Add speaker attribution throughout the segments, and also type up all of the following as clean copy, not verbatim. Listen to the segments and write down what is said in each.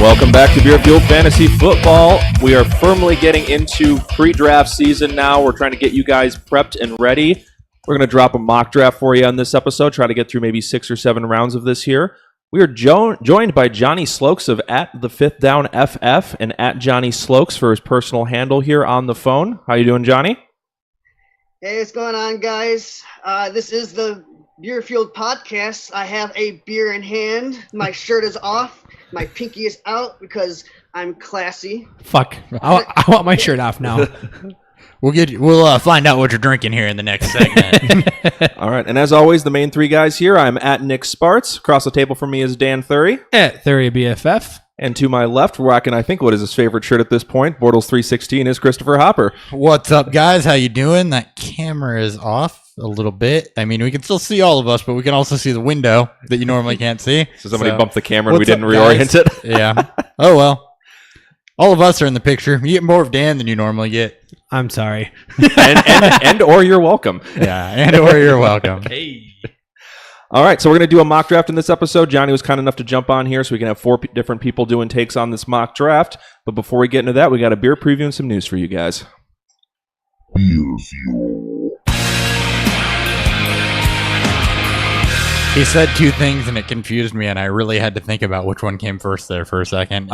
Speaker 1: Welcome back to Beer Fueled Fantasy Football. We are firmly getting into pre-draft season now. We're trying to get you guys prepped and ready. We're going to drop a mock draft for you on this episode, try to get through maybe 6 or 7 rounds of this here. We are joined by Johnny Slokes of @TheFifthDownFF and @JohnnySlokes for his personal handle here on the phone. How you doing, Johnny?
Speaker 2: Hey, what's going on, guys? This is the Beer Fueled Podcast. I have a beer in hand. My shirt is off. My pinky is out because I'm classy.
Speaker 3: Fuck. I want my shirt off now.
Speaker 4: We'll find out what you're drinking here in the next segment.
Speaker 1: All right, and as always, the main 3 guys here. I'm @Nick Sparts. Across the table from me is Dan Thury.
Speaker 3: @ThuryBFF.
Speaker 1: And to my left, rocking, I think, what is his favorite shirt at this point, Bortles 316, is Christopher Hopper.
Speaker 4: What's up, guys? How you doing? That camera is off a little bit. I mean, we can still see all of us, but we can also see the window that you normally can't see.
Speaker 1: So somebody bumped the camera and we didn't
Speaker 4: up,
Speaker 1: reorient it.
Speaker 4: Yeah. Oh, well. All of us are in the picture. You get more of Dan than you normally get.
Speaker 3: I'm sorry.
Speaker 1: and or you're welcome.
Speaker 4: Yeah, and or you're welcome.
Speaker 3: Hey.
Speaker 1: All right, so we're going to do a mock draft in this episode. Johnny was kind enough to jump on here so we can have 4 different people doing takes on this mock draft. But before we get into that, we got a beer preview and some news for you guys.
Speaker 5: Beer Fuel.
Speaker 4: He said 2 things and it confused me, and I really had to think about which one came first there for a second.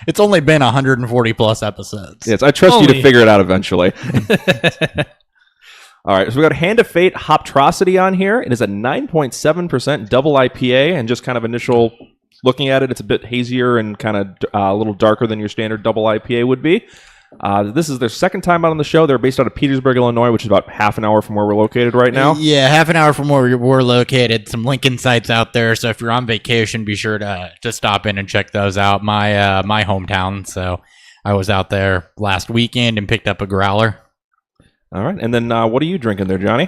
Speaker 4: It's only been 140 plus episodes.
Speaker 1: Yes, I trust you to figure it out eventually. All right, so we got Hand of Fate Hoptrosity on here. It is a 9.7% double IPA, and just kind of initial looking at it, it's a bit hazier and kind of a little darker than your standard double IPA would be. This is their second time out on the show. They're based out of Petersburg, Illinois, which is about half an hour from where we're located right now.
Speaker 4: Yeah, half an hour from where we're located. Some Lincoln sites out there, so if you're on vacation, be sure to stop in and check those out. My hometown, so I was out there last weekend and picked up a growler.
Speaker 1: All right, and then what are you drinking there, Johnny?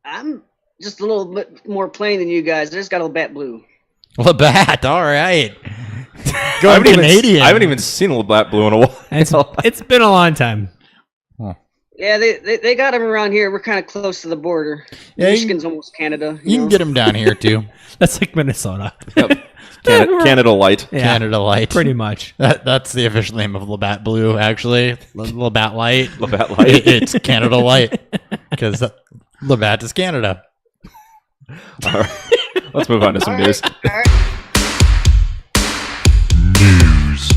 Speaker 2: I'm just a little bit more plain than you guys. I just got a Labatt Blue.
Speaker 4: Labatt, all right.
Speaker 1: I haven't even seen a Labatt Blue in a while.
Speaker 3: It's been a long time.
Speaker 4: Huh.
Speaker 2: Yeah, they got them around here. We're kind of close to the border.
Speaker 4: Yeah,
Speaker 2: Michigan's almost Canada.
Speaker 4: You can get them down here, too.
Speaker 3: That's like Minnesota.
Speaker 1: Yep. Canada Light.
Speaker 3: Yeah,
Speaker 4: Canada Light.
Speaker 3: Pretty much.
Speaker 4: That's the official name of Labatt Blue, actually. Labatt Light.
Speaker 1: Labatt Light.
Speaker 4: It's Canada Light. Because Labatt is Canada.
Speaker 1: All right. Let's move on to some news.
Speaker 2: All right.
Speaker 5: News.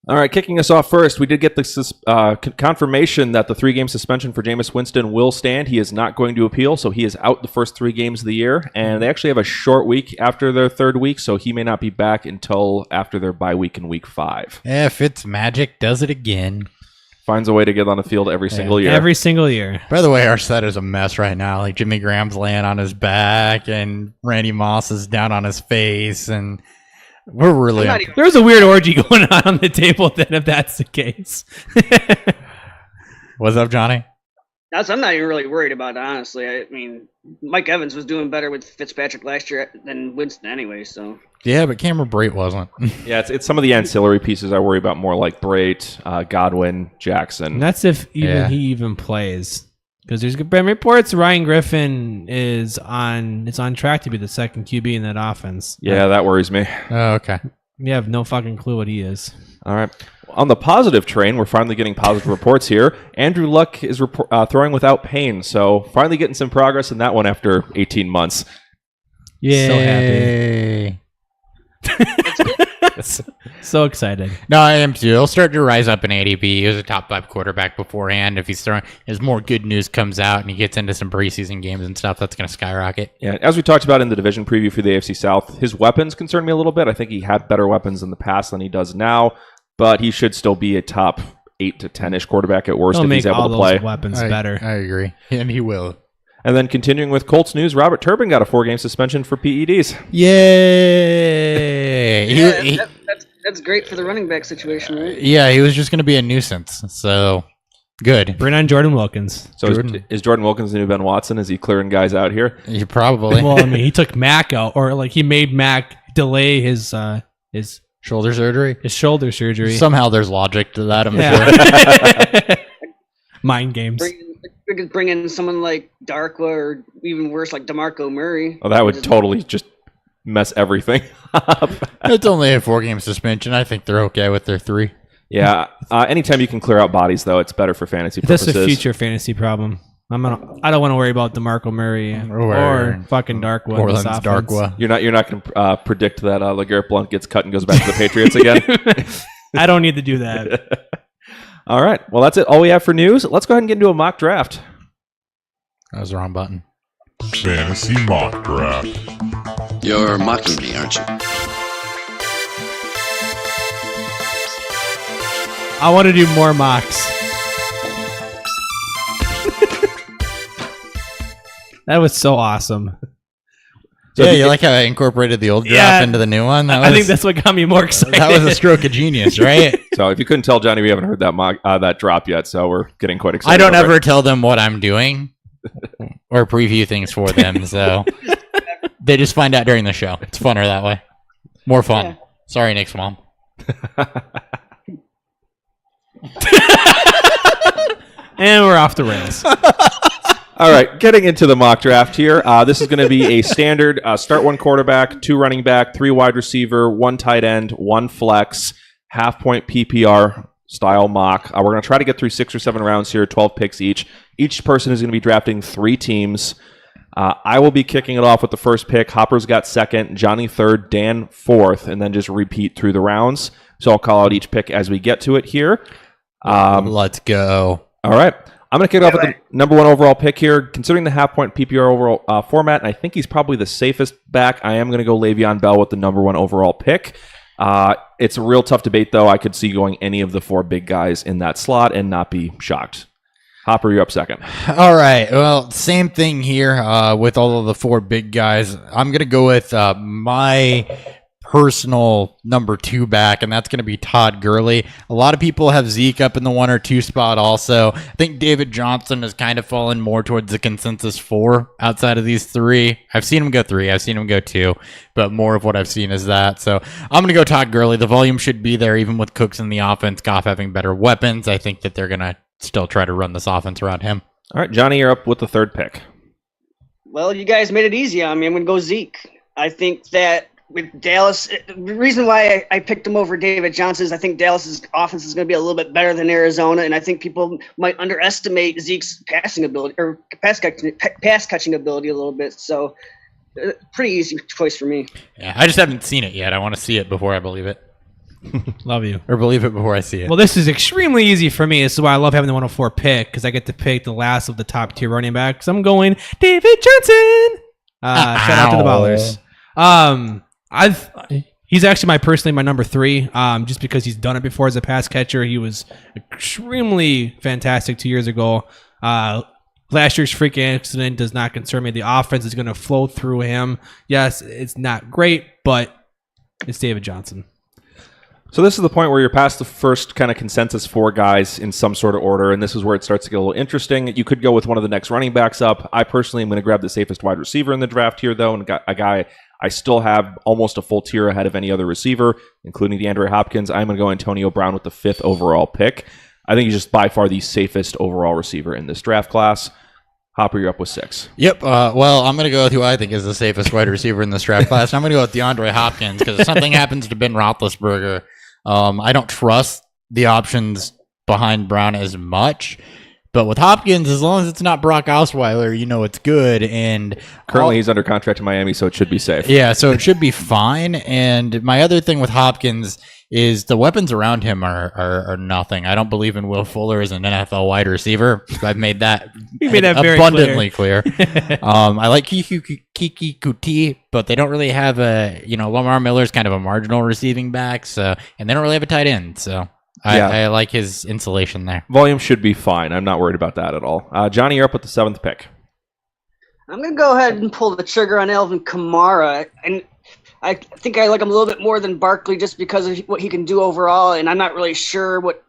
Speaker 1: All right, kicking us off first, we did get this confirmation that the 3-game suspension for Jameis Winston will stand. He is not going to appeal, so he is out the first 3 games of the year. And they actually have a short week after their 3rd week, so he may not be back until after their bye week in week 5.
Speaker 4: Yeah, Fitzmagic does it again.
Speaker 1: Finds a way to get on the field every single year.
Speaker 3: Every single year.
Speaker 4: By the way, our set is a mess right now. Like Jimmy Graham's laying on his back, and Randy Moss is down on his face, and we're really...
Speaker 3: There's a weird orgy going on the table then, if that's the case.
Speaker 4: What's up, Johnny?
Speaker 2: I'm not even really worried about it, honestly. I mean, Mike Evans was doing better with Fitzpatrick last year than Winston anyway, so...
Speaker 4: Yeah, but Cameron Brate wasn't.
Speaker 1: Yeah, it's some of the ancillary pieces I worry about more, like Brate, Godwin, Jackson.
Speaker 3: And that's if he even plays. Because there's been reports Ryan Griffin is on track to be the second QB in that offense.
Speaker 1: Yeah, that worries me.
Speaker 4: Oh, okay.
Speaker 3: We have no fucking clue what he is.
Speaker 1: All right. On the positive train, we're finally getting positive reports here. Andrew Luck is throwing without pain, so finally getting some progress in that one after 18 months.
Speaker 3: Yeah.
Speaker 4: So happy.
Speaker 3: So excited.
Speaker 4: No, I am too. He'll start to rise up in ADP. He was a top 5 quarterback beforehand. If he's throwing, as more good news comes out and he gets into some preseason games and stuff, that's going to skyrocket.
Speaker 1: Yeah, as we talked about in the division preview for the AFC South, his weapons concern me a little bit. I think he had better weapons in the past than he does now, but he should still be a top 8 to 10-ish quarterback at worst if he's able to play.
Speaker 3: Weapons better.
Speaker 4: I agree, and he will.
Speaker 1: And then continuing with Colts news, Robert Turbin got a 4-game suspension for PEDs.
Speaker 4: Yay!
Speaker 2: Yeah, that's great for the running back situation, right?
Speaker 4: Yeah, he was just going to be a nuisance. So good.
Speaker 3: Bring on Jordan Wilkins.
Speaker 1: So is Jordan Wilkins the new Ben Watson? Is he clearing guys out here?
Speaker 4: You probably.
Speaker 3: Well, I mean, he took Mac out, or like he made Mac delay his
Speaker 4: shoulder surgery.
Speaker 3: His shoulder surgery.
Speaker 4: Somehow there's logic to that. I'm sure.
Speaker 3: Mind games.
Speaker 2: We could bring in someone like Darkwa or even worse, like DeMarco Murray.
Speaker 1: Oh, that would totally just mess everything up.
Speaker 4: It's only a 4-game suspension. I think they're okay with their 3.
Speaker 1: Yeah. Anytime you can clear out bodies, though, it's better for fantasy
Speaker 3: That's
Speaker 1: purposes.
Speaker 3: a future fantasy problem. I don't want to worry about DeMarco Murray or fucking Darkwa.
Speaker 4: Orleans Darkwa.
Speaker 1: You're not going to predict that LeGarrette Blount gets cut and goes back to the Patriots again?
Speaker 3: I don't need to do that.
Speaker 1: All right. Well, that's it. All we have for news. Let's go ahead and get into a mock draft.
Speaker 4: That was the wrong button.
Speaker 5: Fantasy Mock Draft.
Speaker 6: You're mocking me, aren't you?
Speaker 3: I want to do more mocks. That was so awesome.
Speaker 1: So
Speaker 4: Yeah, you like how I incorporated the old draft into the new one?
Speaker 3: I think that's what got me more excited.
Speaker 4: That was a stroke of genius, right?
Speaker 1: So if you couldn't tell, Johnny, we haven't heard that drop yet, so we're getting quite excited.
Speaker 4: I don't
Speaker 1: over
Speaker 4: ever
Speaker 1: it.
Speaker 4: tell them what I'm doing or preview things for them, so they just find out during the show. It's funner that way. More fun.
Speaker 2: Yeah.
Speaker 4: Sorry, Nick's mom.
Speaker 3: And we're off the rails.
Speaker 1: All right, getting into the mock draft here. This is going to be a standard start 1 quarterback, 2 running back, 3 wide receiver, 1 tight end, 1 flex, half-point PPR style mock. We're going to try to get through 6 or 7 rounds here, 12 picks each. Each person is going to be drafting 3 teams. I will be kicking it off with the first pick. Hopper's got second, Johnny third, Dan fourth, and then just repeat through the rounds. So I'll call out each pick as we get to it here.
Speaker 4: Let's go.
Speaker 1: All right. I'm going to kick it off with the number 1 overall pick here. Considering the half-point PPR overall format, and I think he's probably the safest back, I am going to go Le'Veon Bell with the number 1 overall pick. It's a real tough debate, though. I could see going any of the 4 big guys in that slot and not be shocked. Hopper, you're up second.
Speaker 4: All right. Well, same thing here with all of the 4 big guys. I'm going to go with my personal number 2 back, and that's going to be Todd Gurley. A lot of people have Zeke up in the 1 or 2 spot also. I think David Johnson has kind of fallen more towards the consensus 4 outside of these 3. I've seen him go 3. I've seen him go 2, but more of what I've seen is that. So I'm going to go Todd Gurley. The volume should be there even with Cooks in the offense, Goff having better weapons. I think that they're going to still try to run this offense around him.
Speaker 1: All right, Johnny, you're up with the 3rd pick.
Speaker 2: Well, you guys made it easy on me. I'm going to go Zeke. I think that with Dallas, the reason why I picked him over David Johnson is I think Dallas's offense is going to be a little bit better than Arizona, and I think people might underestimate Zeke's passing ability or pass catching ability a little bit. So, pretty easy choice for me.
Speaker 4: Yeah, I just haven't seen it yet. I want to see it before I believe it.
Speaker 3: Love you.
Speaker 4: Or believe it before I see it.
Speaker 3: Well, this is extremely easy for me. This is why I love having the 104 pick, because I get to pick the last of the top tier running backs. I'm going David Johnson. Shout out to the Ballers. He's actually personally my number 3, just because he's done it before as a pass catcher. He was extremely fantastic 2 years ago. Last year's freak accident does not concern me. The offense is going to flow through him. Yes, it's not great, but it's David Johnson.
Speaker 1: So this is the point where you're past the first kind of consensus 4 guys in some sort of order, and this is where it starts to get a little interesting. You could go with one of the next running backs up. I personally am going to grab the safest wide receiver in the draft here, though, and a guy I still have almost a full tier ahead of any other receiver, including DeAndre Hopkins. I'm going to go Antonio Brown with the 5th overall pick. I think he's just by far the safest overall receiver in this draft class. Hopper, you're up with 6.
Speaker 4: Yep. Well, I'm going to go with who I think is the safest wide receiver in this draft class. I'm going to go with DeAndre Hopkins because if something happens to Ben Roethlisberger, I don't trust the options behind Brown as much. But with Hopkins, as long as it's not Brock Osweiler, you know it's good. And
Speaker 1: Currently, he's under contract in Miami, so it should be safe.
Speaker 4: Yeah, so it should be fine. And my other thing with Hopkins is the weapons around him are nothing. I don't believe in Will Fuller as an NFL wide receiver. I've made that,
Speaker 3: very
Speaker 4: abundantly clear. I like Kiki Kuti, but they don't really have Lamar Miller's kind of a marginal receiving back, so and they don't really have a tight end. So I like his insulation there.
Speaker 1: Volume should be fine. I'm not worried about that at all. Johnny, you're up with the 7th pick.
Speaker 2: I'm going to go ahead and pull the trigger on Alvin Kamara. And I think I like him a little bit more than Barkley just because of what he can do overall. And I'm not really sure what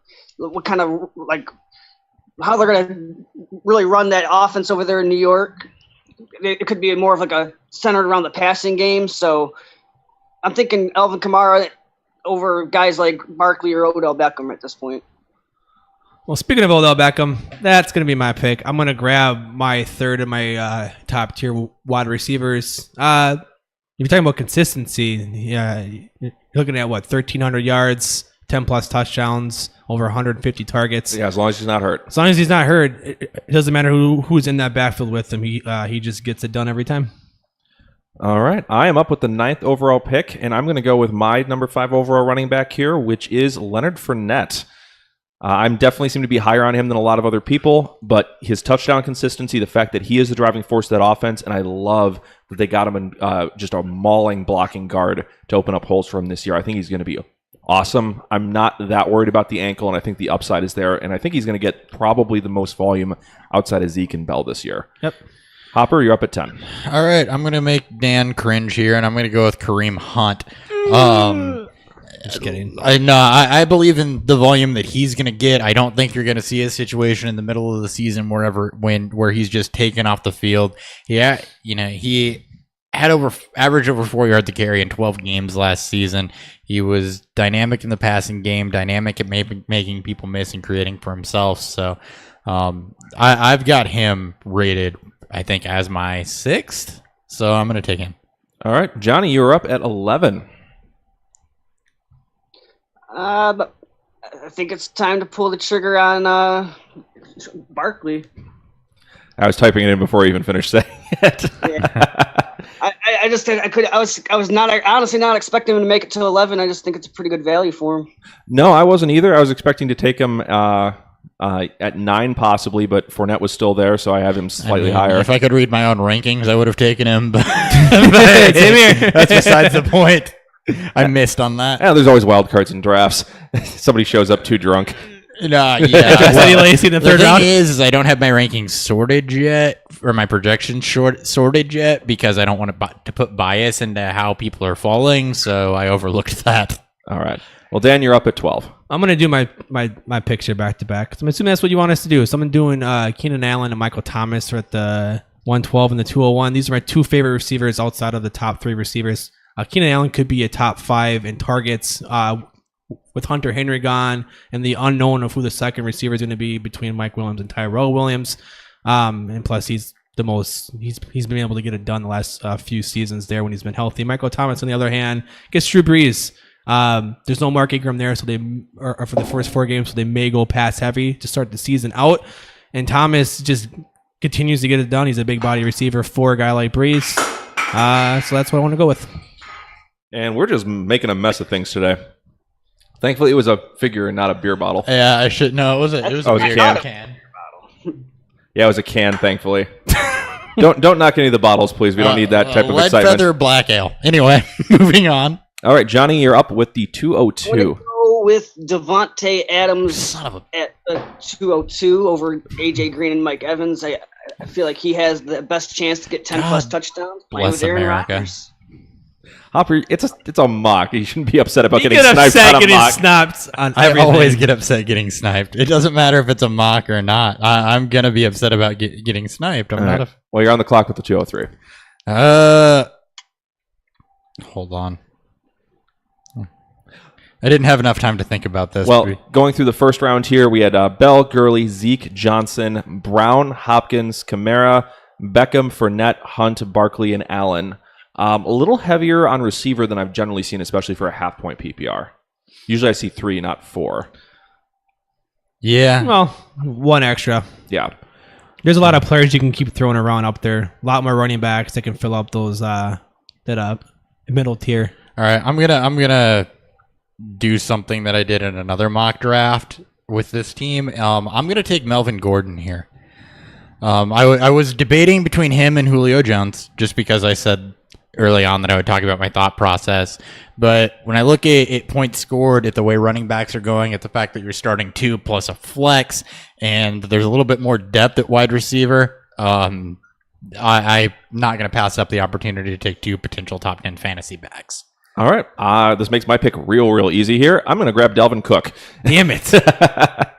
Speaker 2: kind of, how they're going to really run that offense over there in New York. It could be more of a centered around the passing game. So I'm thinking Alvin Kamara over guys like Barkley or Odell Beckham at this point.
Speaker 3: Well, speaking of Odell Beckham, that's going to be my pick. I'm going to grab my third of my top tier wide receivers. If you're talking about consistency, you're looking at 1,300 yards, 10 plus touchdowns, over 150 targets.
Speaker 1: Yeah, as long as he's not hurt.
Speaker 3: As long as he's not hurt, it doesn't matter who's in that backfield with him. He just gets it done every time.
Speaker 1: All right. I am up with the 9th overall pick, and I'm going to go with my number 5 overall running back here, which is Leonard Fournette. I'm definitely seem to be higher on him than a lot of other people, but his touchdown consistency, the fact that he is the driving force of that offense, and I love that they got him in just a mauling blocking guard to open up holes for him this year. I think he's going to be awesome. I'm not that worried about the ankle, and I think the upside is there, and I think he's going to get probably the most volume outside of Zeke and Bell this year.
Speaker 3: Yep.
Speaker 1: Hopper, you're up at 10.
Speaker 4: All right, I'm going to make Dan cringe here, and I'm going to go with Kareem Hunt.
Speaker 3: Just kidding.
Speaker 4: I believe in the volume that he's going to get. I don't think you're going to see a situation in the middle of the season where he's just taken off the field. He had average over 4 yards to carry in 12 games last season. He was dynamic in the passing game, dynamic at making people miss and creating for himself. So I've got him rated, I think, as my 6th. So I'm going to take him.
Speaker 1: All right, Johnny, you're up at 11.
Speaker 2: But I think it's time to pull the trigger on Barkley.
Speaker 1: I was typing it in before I even finished saying it.
Speaker 2: Yeah. I was not honestly not expecting him to make it to 11. I just think it's a pretty good value for him.
Speaker 1: No, I wasn't either. I was expecting to take him at 9 possibly, but Fournette was still there, so I have him slightly higher.
Speaker 4: If I could read my own rankings, I would have taken him, but that's besides the point. I missed on that.
Speaker 1: Yeah, there's always wild cards in drafts. Somebody shows up too drunk.
Speaker 4: Yeah.
Speaker 3: Eddie Lacy in the third round.
Speaker 4: The thing is I don't have my rankings sorted yet, or my projections sorted yet, because I don't want to put bias into how people are falling, so I overlooked that.
Speaker 1: All right. Well, Dan, you're up at 12.
Speaker 3: I'm going to do my picks here back to back. I'm assuming that's what you want us to do. So I'm doing Keenan Allen and Michael Thomas are at the 112 and the 201. These are my 2 favorite receivers outside of the top 3 receivers. Keenan Allen could be a top 5 in targets with Hunter Henry gone and the unknown of who the second receiver is going to be between Mike Williams and Tyrell Williams. And plus, he's been able to get it done the last few seasons there when he's been healthy. Michael Thomas, on the other hand, gets Drew Brees. There's no Mark Ingram there, so they are for the first 4 games, so they may go pass heavy to start the season out. And Thomas just continues to get it done. He's a big body receiver for a guy like Brees. So that's what I want to go with.
Speaker 1: And we're just making a mess of things today. Thankfully, it was a figure and not a beer bottle.
Speaker 4: Yeah, I should. No, it was a beer can.
Speaker 1: Yeah, it was a can, thankfully. Don't knock any of the bottles, please. We don't need that type of
Speaker 4: lead
Speaker 1: excitement.
Speaker 4: feather black ale. Anyway, moving on.
Speaker 1: All right, Johnny, you're up with the 202.
Speaker 2: I'm gonna go with Devontae Adams at 202 over AJ Green and Mike Evans. I feel like he has the best chance to get 10 plus touchdowns playing with Aaron Rodgers.
Speaker 1: Hopper, it's a mock. You shouldn't be upset about
Speaker 3: You
Speaker 1: getting
Speaker 3: get
Speaker 1: sniped
Speaker 3: upset
Speaker 1: on a
Speaker 3: getting
Speaker 1: mock.
Speaker 3: sniped on
Speaker 4: I
Speaker 3: everything.
Speaker 4: always get upset getting sniped. It doesn't matter if it's a mock or not. I'm going to be upset about getting sniped. I'm not
Speaker 1: Well, you're on the clock with the 203.
Speaker 4: Hold on. I didn't have enough time to think about this.
Speaker 1: Well, going through the first round here, we had Bell, Gurley, Zeke, Johnson, Brown, Hopkins, Kamara, Beckham, Fournette, Hunt, Barkley, and Allen. A little heavier on receiver than I've generally seen, especially for a half-point PPR. Usually I see 3, not 4.
Speaker 4: Yeah.
Speaker 3: Well, 1 extra.
Speaker 1: Yeah.
Speaker 3: There's a lot of players you can keep throwing around up there. A lot more running backs that can fill up those that middle tier.
Speaker 4: All right, I'm gonna do something that I did in another mock draft with this team. I'm gonna take Melvin Gordon here. I was debating between him and Julio Jones just because I said early on that I would talk about my thought process. But when I look at points scored, at the way running backs are going, at the fact that you're starting 2 plus a flex, and there's a little bit more depth at wide receiver, I'm not going to pass up the opportunity to take 2 potential top 10 fantasy backs.
Speaker 1: All right. This makes my pick real easy here. I'm going to grab Dalvin Cook.
Speaker 3: Damn it.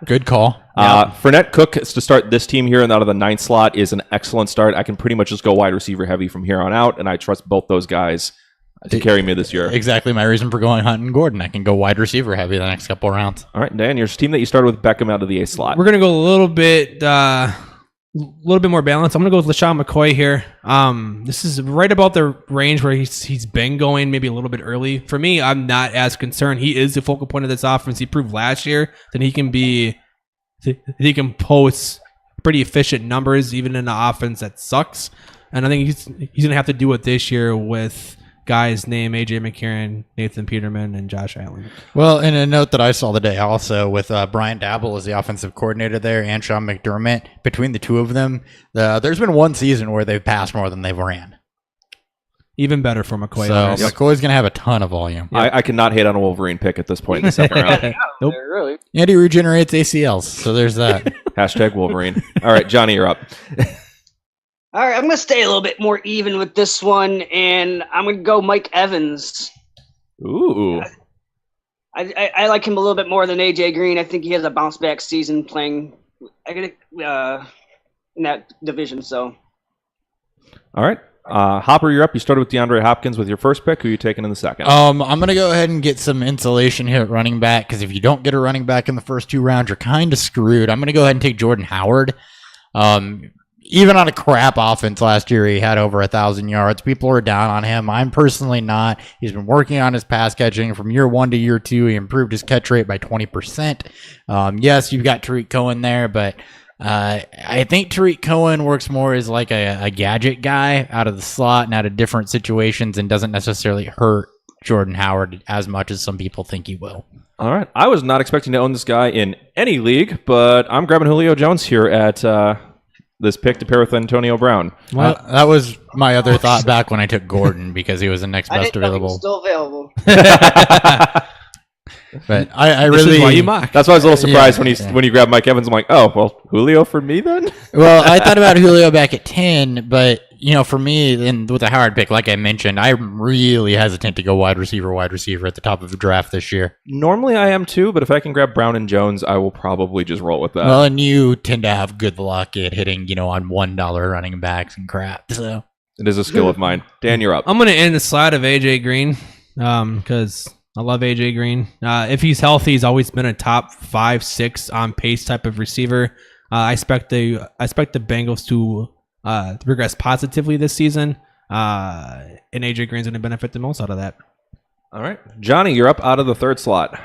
Speaker 4: Good call.
Speaker 1: Fournette, Cook to start this team here and out of the 9th slot is an excellent start. I can pretty much just go wide receiver heavy from here on out, and I trust both those guys to carry me this year.
Speaker 4: Exactly my reason for going Hunt and Gordon. I can go wide receiver heavy the next couple rounds.
Speaker 1: All right, Dan, your team that you started with Beckham out of the A slot.
Speaker 3: We're gonna go a little bit more balanced. I'm gonna go with LaShawn McCoy here. This is right about the range where he's been going, maybe a little bit early. For me, I'm not as concerned. He is the focal point of this offense. He proved last year that he can post pretty efficient numbers even in an offense that sucks. And I think he's gonna have to do it this year with guys named AJ McCarron, Nathan Peterman, and Josh Allen.
Speaker 4: Well, and a note that I saw today also with Brian Dabble as the offensive coordinator there and Sean McDermott, between the two of them, there's been one season where they've passed more than they've ran.
Speaker 3: Even better for McCoy.
Speaker 4: So McCoy's going to have a ton of volume.
Speaker 1: I cannot hate on a Wolverine pick at this point in the second round.
Speaker 3: Nope.
Speaker 2: Really?
Speaker 4: And he regenerates ACLs, so there's that.
Speaker 1: Hashtag Wolverine. All right, Johnny, you're up.
Speaker 2: All right, I'm going to stay a little bit more even with this one, and I'm going to go Mike Evans.
Speaker 1: Ooh.
Speaker 2: I like him a little bit more than AJ Green. I think he has a bounce back season playing in that division. So,
Speaker 1: All right. Hopper, you're up. You started with DeAndre Hopkins with your first pick. Who are you taking in the second?
Speaker 4: I'm going to go ahead and get some insulation here at running back, because if you don't get a running back in the first two rounds, you're kind of screwed. I'm going to go ahead and take Jordan Howard. Even on a crap offense last year, he had over 1,000 yards. People are down on him. I'm personally not. He's been working on his pass catching from year 1 to year 2. He improved his catch rate by 20%. Yes, you've got Tariq Cohen there, but I think Tariq Cohen works more as like a gadget guy out of the slot and out of different situations and doesn't necessarily hurt Jordan Howard as much as some people think he will.
Speaker 1: All right. I was not expecting to own this guy in any league, but I'm grabbing Julio Jones here at this pick to pair with Antonio Brown.
Speaker 4: Well, that was my other thought back when I took Gordon because he was the next best available.
Speaker 2: Still available.
Speaker 4: But I
Speaker 3: This
Speaker 4: really
Speaker 3: is why you mock.
Speaker 1: That's why I was a little surprised when you grabbed Mike Evans. I'm like, oh, well, Julio for me then?
Speaker 4: Well, I thought about Julio back at 10, but for me, and with the Howard pick, like I mentioned, I'm really hesitant to go wide receiver at the top of the draft this year.
Speaker 1: Normally I am too, but if I can grab Brown and Jones, I will probably just roll with that.
Speaker 4: Well, and you tend to have good luck at hitting, on $1 running backs and crap. So
Speaker 1: It is a skill of mine. Dan, you're up.
Speaker 3: I'm going to end the slide of AJ Green because I love AJ Green. If he's healthy, he's always been a top 5, 6 on pace type of receiver. I expect the Bengals to regress positively this season, and AJ Green's going to benefit the most out of that.
Speaker 1: All right. Johnny, you're up out of the third slot.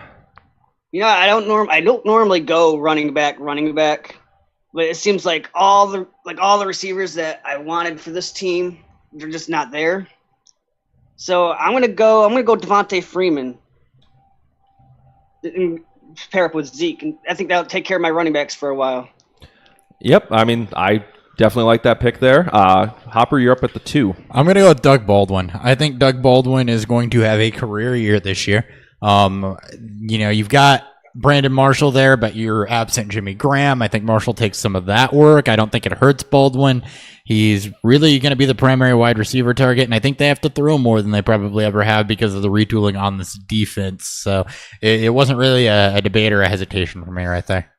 Speaker 2: I don't normally go running back, but it seems like all the receivers that I wanted for this team, they're just not there. So I'm gonna go Devontae Freeman and pair up with Zeke, and I think that'll take care of my running backs for a while.
Speaker 1: Yep. I mean, I definitely like that pick there. Hopper, you're up at the 2.
Speaker 4: I'm going to go with Doug Baldwin. I think Doug Baldwin is going to have a career year this year. You've got Brandon Marshall there, but you're absent Jimmy Graham. I think Marshall takes some of that work. I don't think it hurts Baldwin. He's really going to be the primary wide receiver target, and I think they have to throw more than they probably ever have because of the retooling on this defense. So it wasn't really a debate or a hesitation for me right there.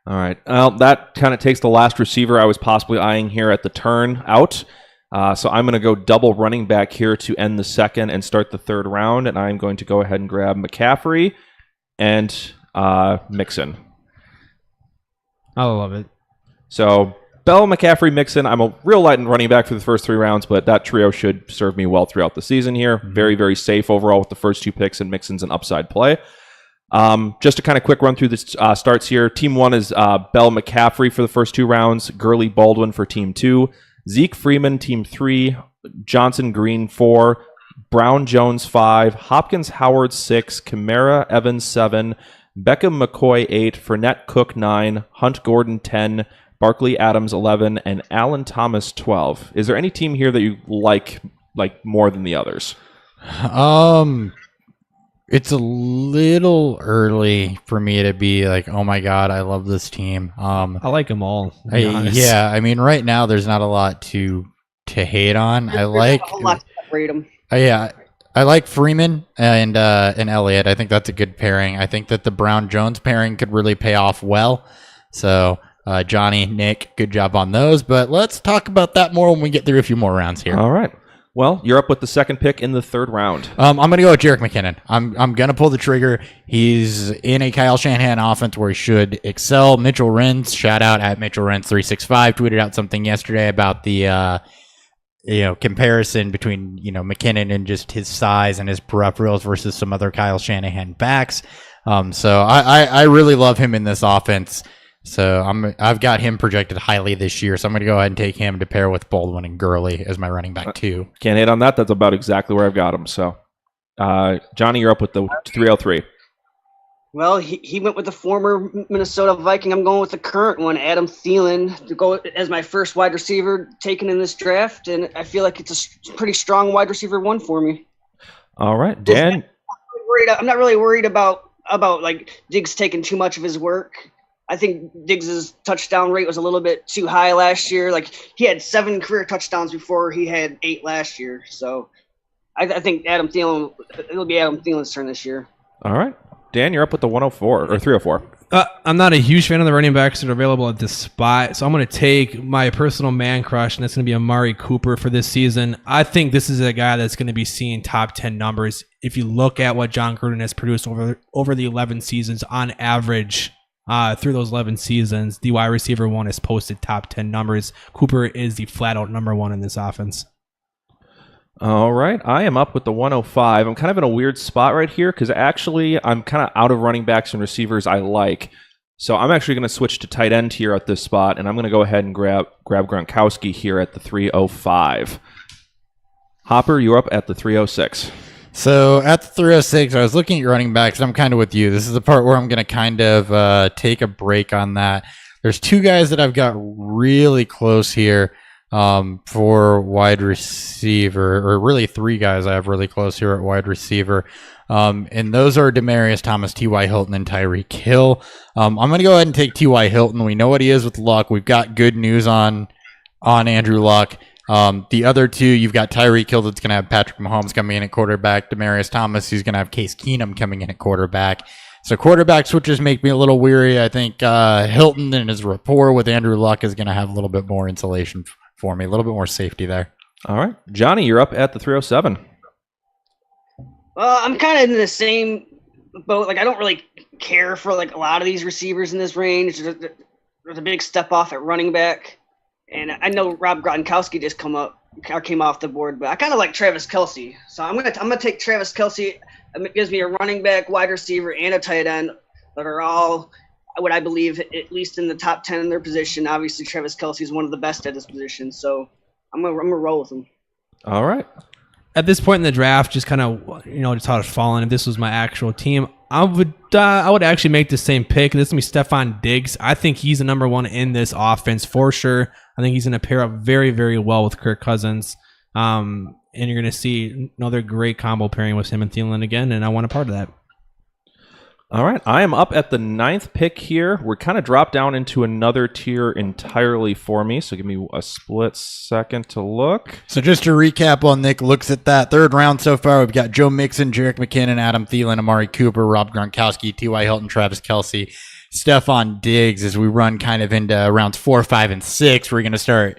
Speaker 1: All right. Well, that kind of takes the last receiver I was possibly eyeing here at the turn out. So I'm going to go double running back here to end the second and start the third round, and I'm going to go ahead and grab McCaffrey and Mixon.
Speaker 3: I love it.
Speaker 1: So Bell, McCaffrey, Mixon. I'm a real light in running back for the first 3 rounds, but that trio should serve me well throughout the season here. Very, very safe overall with the first 2 picks, and Mixon's an upside play. Just a kind of quick run through the starts here. Team 1 is Bell, McCaffrey for the first 2 rounds. Gurley, Baldwin for Team 2. Zeke, Freeman, Team 3. Johnson, Green, 4. Brown, Jones, 5. Hopkins, Howard, 6. Kamara, Evans, 7. Beckham, McCoy, 8. Fournette, Cook, 9. Hunt, Gordon, 10. Barkley, Adams, 11. And Allen Thomas, 12. Is there any team here that you like more than the others?
Speaker 4: It's a little early for me to be like, oh my God, I love this team.
Speaker 3: I like them all. To be honest.
Speaker 4: Yeah, I mean, right now there's not a lot to hate on. I like,
Speaker 2: A whole lot to separate them.
Speaker 4: I like Freeman and Elliott. I think that's a good pairing. I think that the Brown-Jones pairing could really pay off well. So Johnny, Nick, good job on those. But let's talk about that more when we get through a few more rounds here.
Speaker 1: All right. Well, you're up with the second pick in the third round.
Speaker 4: I'm going to go with Jerick McKinnon. I'm going to pull the trigger. He's in a Kyle Shanahan offense where he should excel. Mitchell Renz, shout out at Mitchell Renz 365, tweeted out something yesterday about the comparison between McKinnon and just his size and his peripherals versus some other Kyle Shanahan backs. So I really love him in this offense. So I've got him projected highly this year. So I'm going to go ahead and take him to pair with Baldwin and Gurley as my running back 2.
Speaker 1: Can't hit on that. That's about exactly where I've got him. So, Johnny, you're up with the 303.
Speaker 2: Well, he went with the former Minnesota Viking. I'm going with the current one, Adam Thielen, to go as my first wide receiver taken in this draft, and I feel like it's a pretty strong wide receiver 1 for me.
Speaker 1: All right, Dan.
Speaker 2: I'm not really worried about like Diggs taking too much of his work. I think Diggs' touchdown rate was a little bit too high last year. Like, he had 7 career touchdowns before he had 8 last year. So I think it'll be Adam Thielen's turn this year.
Speaker 1: All right. Dan, you're up with the 104 or 304.
Speaker 3: I'm not a huge fan of the running backs that are available at this spot, so I'm going to take my personal man crush, and that's going to be Amari Cooper for this season. I think this is a guy that's going to be seeing top 10 numbers. If you look at what John Gruden has produced over the 11 seasons on average, through those 11 seasons, the wide receiver 1 has posted top 10 numbers. Cooper is the flat-out number 1 in this offense.
Speaker 1: All right. I am up with the 105. I'm kind of in a weird spot right here because actually I'm kind of out of running backs and receivers I like. So I'm actually going to switch to tight end here at this spot, and I'm going to go ahead and grab Gronkowski here at the 305. Hopper, you're up at the 306.
Speaker 4: So at the 306, I was looking at your running backs. I'm kind of with you. This is the part where I'm going to kind of take a break on that. There's 2 guys that I've got really close here for wide receiver, or really 3 guys I have really close here at wide receiver. And those are Demaryius Thomas, T.Y. Hilton, and Tyreek Hill. I'm going to go ahead and take T.Y. Hilton. We know what he is with Luck. We've got good news on Andrew Luck. The other 2, you've got Tyreek Hill that's going to have Patrick Mahomes coming in at quarterback. Demaryius Thomas, he's going to have Case Keenum coming in at quarterback. So quarterback switches make me a little weary. I think Hilton and his rapport with Andrew Luck is going to have a little bit more insulation for me, a little bit more safety there.
Speaker 1: All right. Johnny, you're up at the 307.
Speaker 2: Well, I'm kind of in the same boat. Like, I don't really care for like a lot of these receivers in this range. There's a big step off at running back. And I know Rob Gronkowski just came off the board, but I kind of like Travis Kelce. So I'm gonna take Travis Kelce. It gives me a running back, wide receiver, and a tight end that are all what I believe at least in the top 10 in their position. Obviously, Travis Kelce is one of the best at his position, so I'm gonna roll with him.
Speaker 1: All right.
Speaker 3: At this point in the draft, just kind of just how it's fallen. If this was my actual team, I would actually make the same pick. This is gonna be Stephon Diggs. I think he's the number 1 in this offense for sure. I think he's going to pair up very, very well with Kirk Cousins. And you're going to see another great combo pairing with him and Thielen again, and I want a part of that.
Speaker 1: All right. I am up at the 9th pick here. We're kind of dropped down into another tier entirely for me, so give me a split second to look.
Speaker 4: So just to recap while Nick looks at that, 3rd round so far, we've got Joe Mixon, Jerick McKinnon, Adam Thielen, Amari Cooper, Rob Gronkowski, T.Y. Hilton, Travis Kelce, Stephon Diggs. As we run kind of into rounds 4, 5, and 6, we're going to start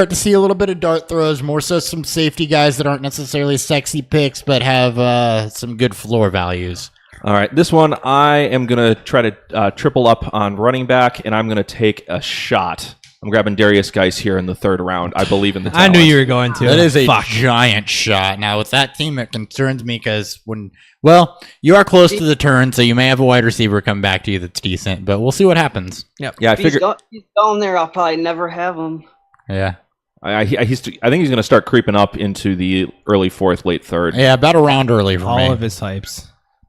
Speaker 4: to see a little bit of dart throws, more so some safety guys that aren't necessarily sexy picks, but have some good floor values.
Speaker 1: All right, this one I am going to try to triple up on running back, and I'm going to take a shot. I'm grabbing Darius Geis here in the 3rd round. I believe in the talent.
Speaker 3: I knew you were going to.
Speaker 4: That is a giant shot. Now, with that team, it concerns me because you are close to the turn, so you may have a wide receiver come back to you that's decent, but we'll see what happens.
Speaker 3: Yep.
Speaker 1: Yeah, I figured
Speaker 2: He's going there. I'll probably never have him.
Speaker 4: Yeah.
Speaker 1: I think he's going to start creeping up into the early 4th, late 3rd.
Speaker 4: Yeah, about a round early for me.
Speaker 3: All of his types.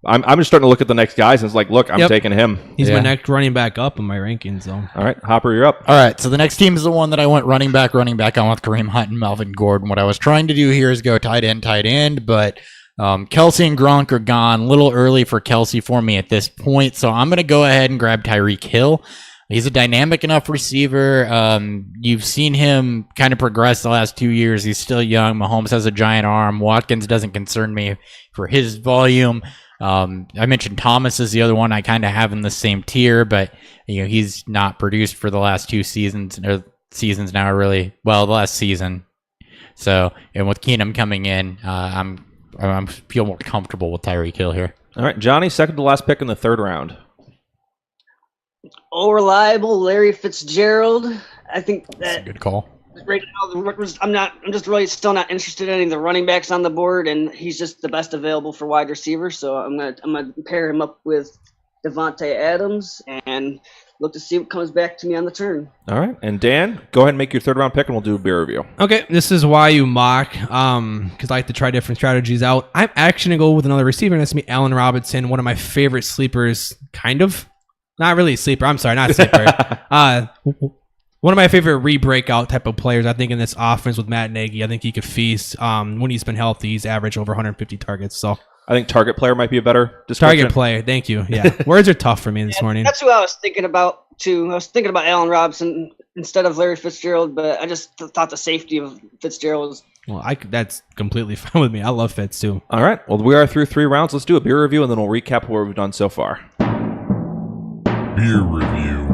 Speaker 1: I'm just starting to look at the next guys, and it's like, look, I'm taking him.
Speaker 3: He's my next running back up in my rankings, though.
Speaker 1: All right, Hopper, you're up.
Speaker 4: All right, so the next team is the one that I went running back on with Kareem Hunt and Melvin Gordon. What I was trying to do here is go tight end, but Kelce and Gronk are gone. A little early for Kelce for me at this point, so I'm going to go ahead and grab Tyreek Hill. He's a dynamic enough receiver. You've seen him kind of progress the last 2 years. He's still young. Mahomes has a giant arm. Watkins doesn't concern me for his volume. I mentioned Thomas is the other one I kind of have in the same tier, but he's not produced for the last 2 seasons, or seasons now, really. Well, the last season. So, and with Keenum coming in, I'm feel more comfortable with Tyreek Hill here.
Speaker 1: All right, Johnny, second to last pick in the third round.
Speaker 2: Oh, reliable Larry Fitzgerald. I think
Speaker 4: That's a
Speaker 2: that
Speaker 4: good call.
Speaker 2: right now I'm just really still not interested in any of the running backs on the board, and he's just the best available for wide receiver. So I'm gonna pair him up with Devontae Adams and look to see what comes back to me on the turn.
Speaker 1: All right, and Dan, go ahead and make your third round pick, and we'll do a beer review.
Speaker 3: Okay, this is why you mock, because I like to try different strategies out. I'm actually going to go with another receiver, and that's me, Allen Robinson, one of my favorite sleepers, kind of. Not really a sleeper. I'm sorry, not a sleeper. One of my favorite re-breakout type of players, I think, in this offense with Matt Nagy. I think he could feast. When he's been healthy, he's averaged over 150 targets. So
Speaker 1: I think target player might be a better description.
Speaker 3: target player, thank you. Yeah, words are tough for me this morning.
Speaker 2: That's who I was thinking about too. I was thinking about Allen Robinson instead of Larry Fitzgerald, but I just thought the safety of Fitzgerald was.
Speaker 3: Well, that's completely fine with me. I love Fitz too.
Speaker 1: All right, well, we are through 3 rounds. Let's do a beer review, and then we'll recap what we've done so far.
Speaker 5: Beer review.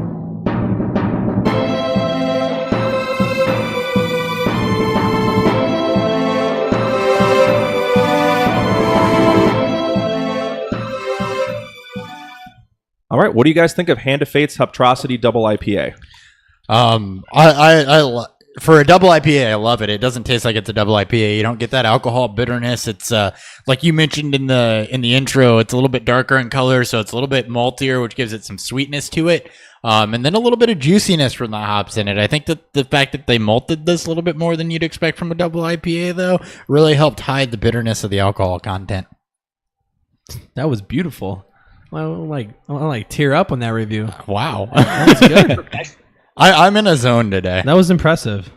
Speaker 1: All right, what do you guys think of Hand of Fate's Hoptrosity Double IPA?
Speaker 4: For a double IPA, I love it. It doesn't taste like it's a double IPA. You don't get that alcohol bitterness. It's like you mentioned in the intro. It's a little bit darker in color, so it's a little bit maltier, which gives it some sweetness to it, and then a little bit of juiciness from the hops in it. I think that the fact that they malted this a little bit more than you'd expect from a double IPA, though, really helped hide the bitterness of the alcohol content.
Speaker 3: That was beautiful. I like tear up on that review.
Speaker 4: Wow,
Speaker 3: That was good.
Speaker 4: I'm in a zone today.
Speaker 3: That was impressive.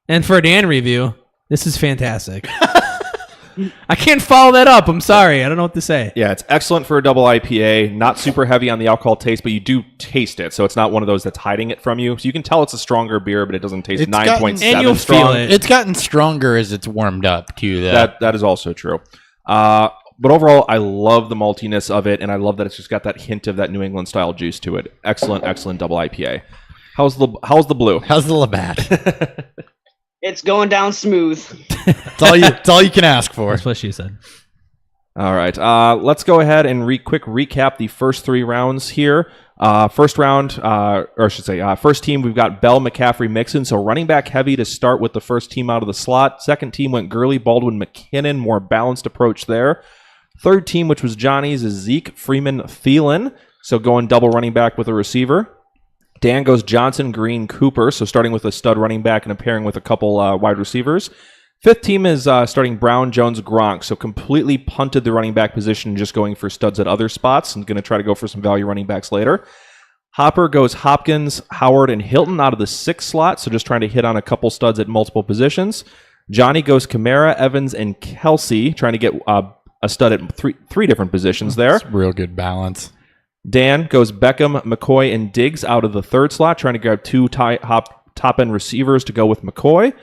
Speaker 3: And for a Dan review, this is fantastic. I can't follow that up. I'm sorry. I don't know what to say.
Speaker 1: Yeah, it's excellent for a double IPA. Not super heavy on the alcohol taste, but you do taste it. So it's not one of those that's hiding it from you. So you can tell it's a stronger beer, but it doesn't taste 9.7
Speaker 3: and you'll
Speaker 1: strong.
Speaker 3: feel it.
Speaker 4: It's gotten stronger as it's warmed up too.
Speaker 1: That is also true. But overall, I love the maltiness of it, and I love that it's just got that hint of that New England style juice to it. Excellent double IPA. How's the blue?
Speaker 4: How's the Labatt?
Speaker 2: It's going down smooth.
Speaker 4: It's all you can ask for.
Speaker 3: That's what she said.
Speaker 1: All right, let's go ahead and quick recap the first 3 rounds here. First round, first team, we've got Bell, McCaffrey, Mixon. So running back heavy to start with the first team out of the slot. Second team went Gurley, Baldwin, McKinnon. More balanced approach there. Third team, which was Johnny's, is Zeke, Freeman, Thielen. So going double running back with a receiver. Dan goes Johnson, Green, Cooper. So starting with a stud running back and a pairing with a couple wide receivers. Fifth team is starting Brown, Jones, Gronk. So completely punted the running back position, just going for studs at other spots and going to try to go for some value running backs later. Hopper goes Hopkins, Howard, and Hilton out of the 6th slot. So just trying to hit on a couple studs at multiple positions. Johnny goes Kamara, Evans, and Kelsey, trying to get a stud at three different positions there.
Speaker 4: That's real good balance.
Speaker 1: Dan goes Beckham, McCoy, and Diggs out of the 3rd slot, trying to grab 2 top-end receivers to go with McCoy.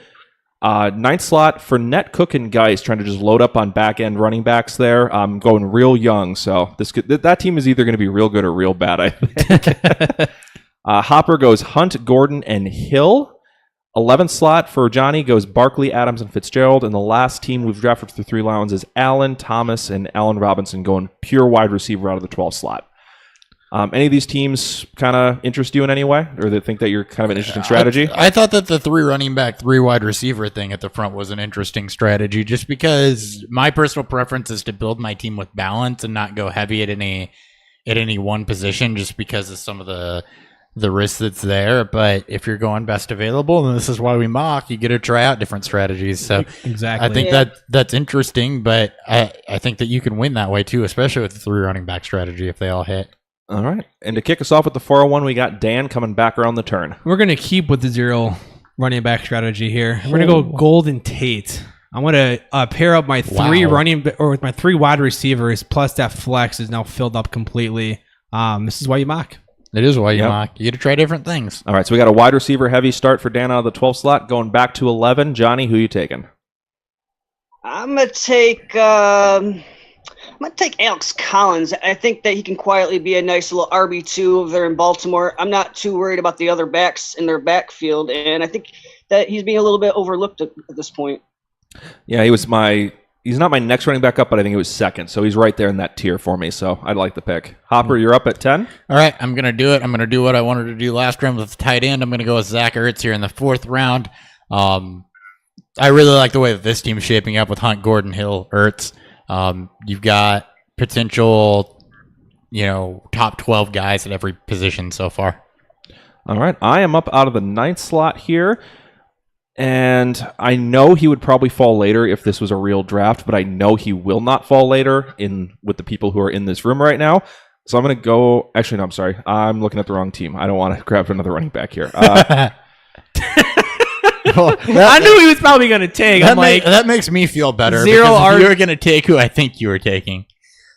Speaker 1: 9th slot, Fournette, Cook, and Geis, trying to just load up on back-end running backs there. Going real young, so that team is either going to be real good or real bad, I think. Hopper goes Hunt, Gordon, and Hill. 11th slot for Johnny goes Barkley, Adams, and Fitzgerald. And the last team we've drafted through 3 rounds is Allen, Thomas, and Allen Robinson going pure wide receiver out of the 12th slot. Any of these teams kind of interest you in any way, or they think that you're kind of an interesting strategy?
Speaker 4: I thought that the 3 running back, 3 wide receiver thing at the front was an interesting strategy, just because my personal preference is to build my team with balance and not go heavy at any one position, just because of some of the risk that's there. But if you're going best available, then this is why we mock. You get to try out different strategies. So
Speaker 3: Exactly.
Speaker 4: I think that's interesting, but I think that you can win that way too, especially with the 3 running back strategy if they all hit.
Speaker 1: All right. And to kick us off with the 401, we got Dan coming back around the turn.
Speaker 3: We're going to keep with the 0 running back strategy here. We're going to go Golden Tate. I'm going to pair up my 3 with my 3 wide receivers, plus that flex is now filled up completely. This is why you mock.
Speaker 4: It is why you mock. You get to try different things.
Speaker 1: All right. So we got a wide receiver heavy start for Dan out of the 12th slot, going back to 11. Johnny, who you taking?
Speaker 2: I'm gonna take Alex Collins. I think that he can quietly be a nice little RB2 over there in Baltimore. I'm not too worried about the other backs in their backfield, and I think that he's being a little bit overlooked at this point.
Speaker 1: Yeah, he's not my next running back up, but I think he was second. So he's right there in that tier for me. So I'd like the pick. Hopper, you're up at 10.
Speaker 4: All right, I'm going to do it. I'm going to do what I wanted to do last round with the tight end. I'm going to go with Zach Ertz here in the 4th round. I really like the way that this team's shaping up with Hunt, Gordon, Hill, Ertz. You've got potential, top 12 guys at every position so far.
Speaker 1: All right. I am up out of the 9th slot here. And I know he would probably fall later if this was a real draft, but I know he will not fall later with the people who are in this room right now. So I'm going to go. Actually, no, I'm sorry. I'm looking at the wrong team. I don't want to grab another running back here.
Speaker 3: I knew he was probably going to take.
Speaker 4: That makes me feel better.
Speaker 3: Zero
Speaker 4: because you're going to take who I think you were taking.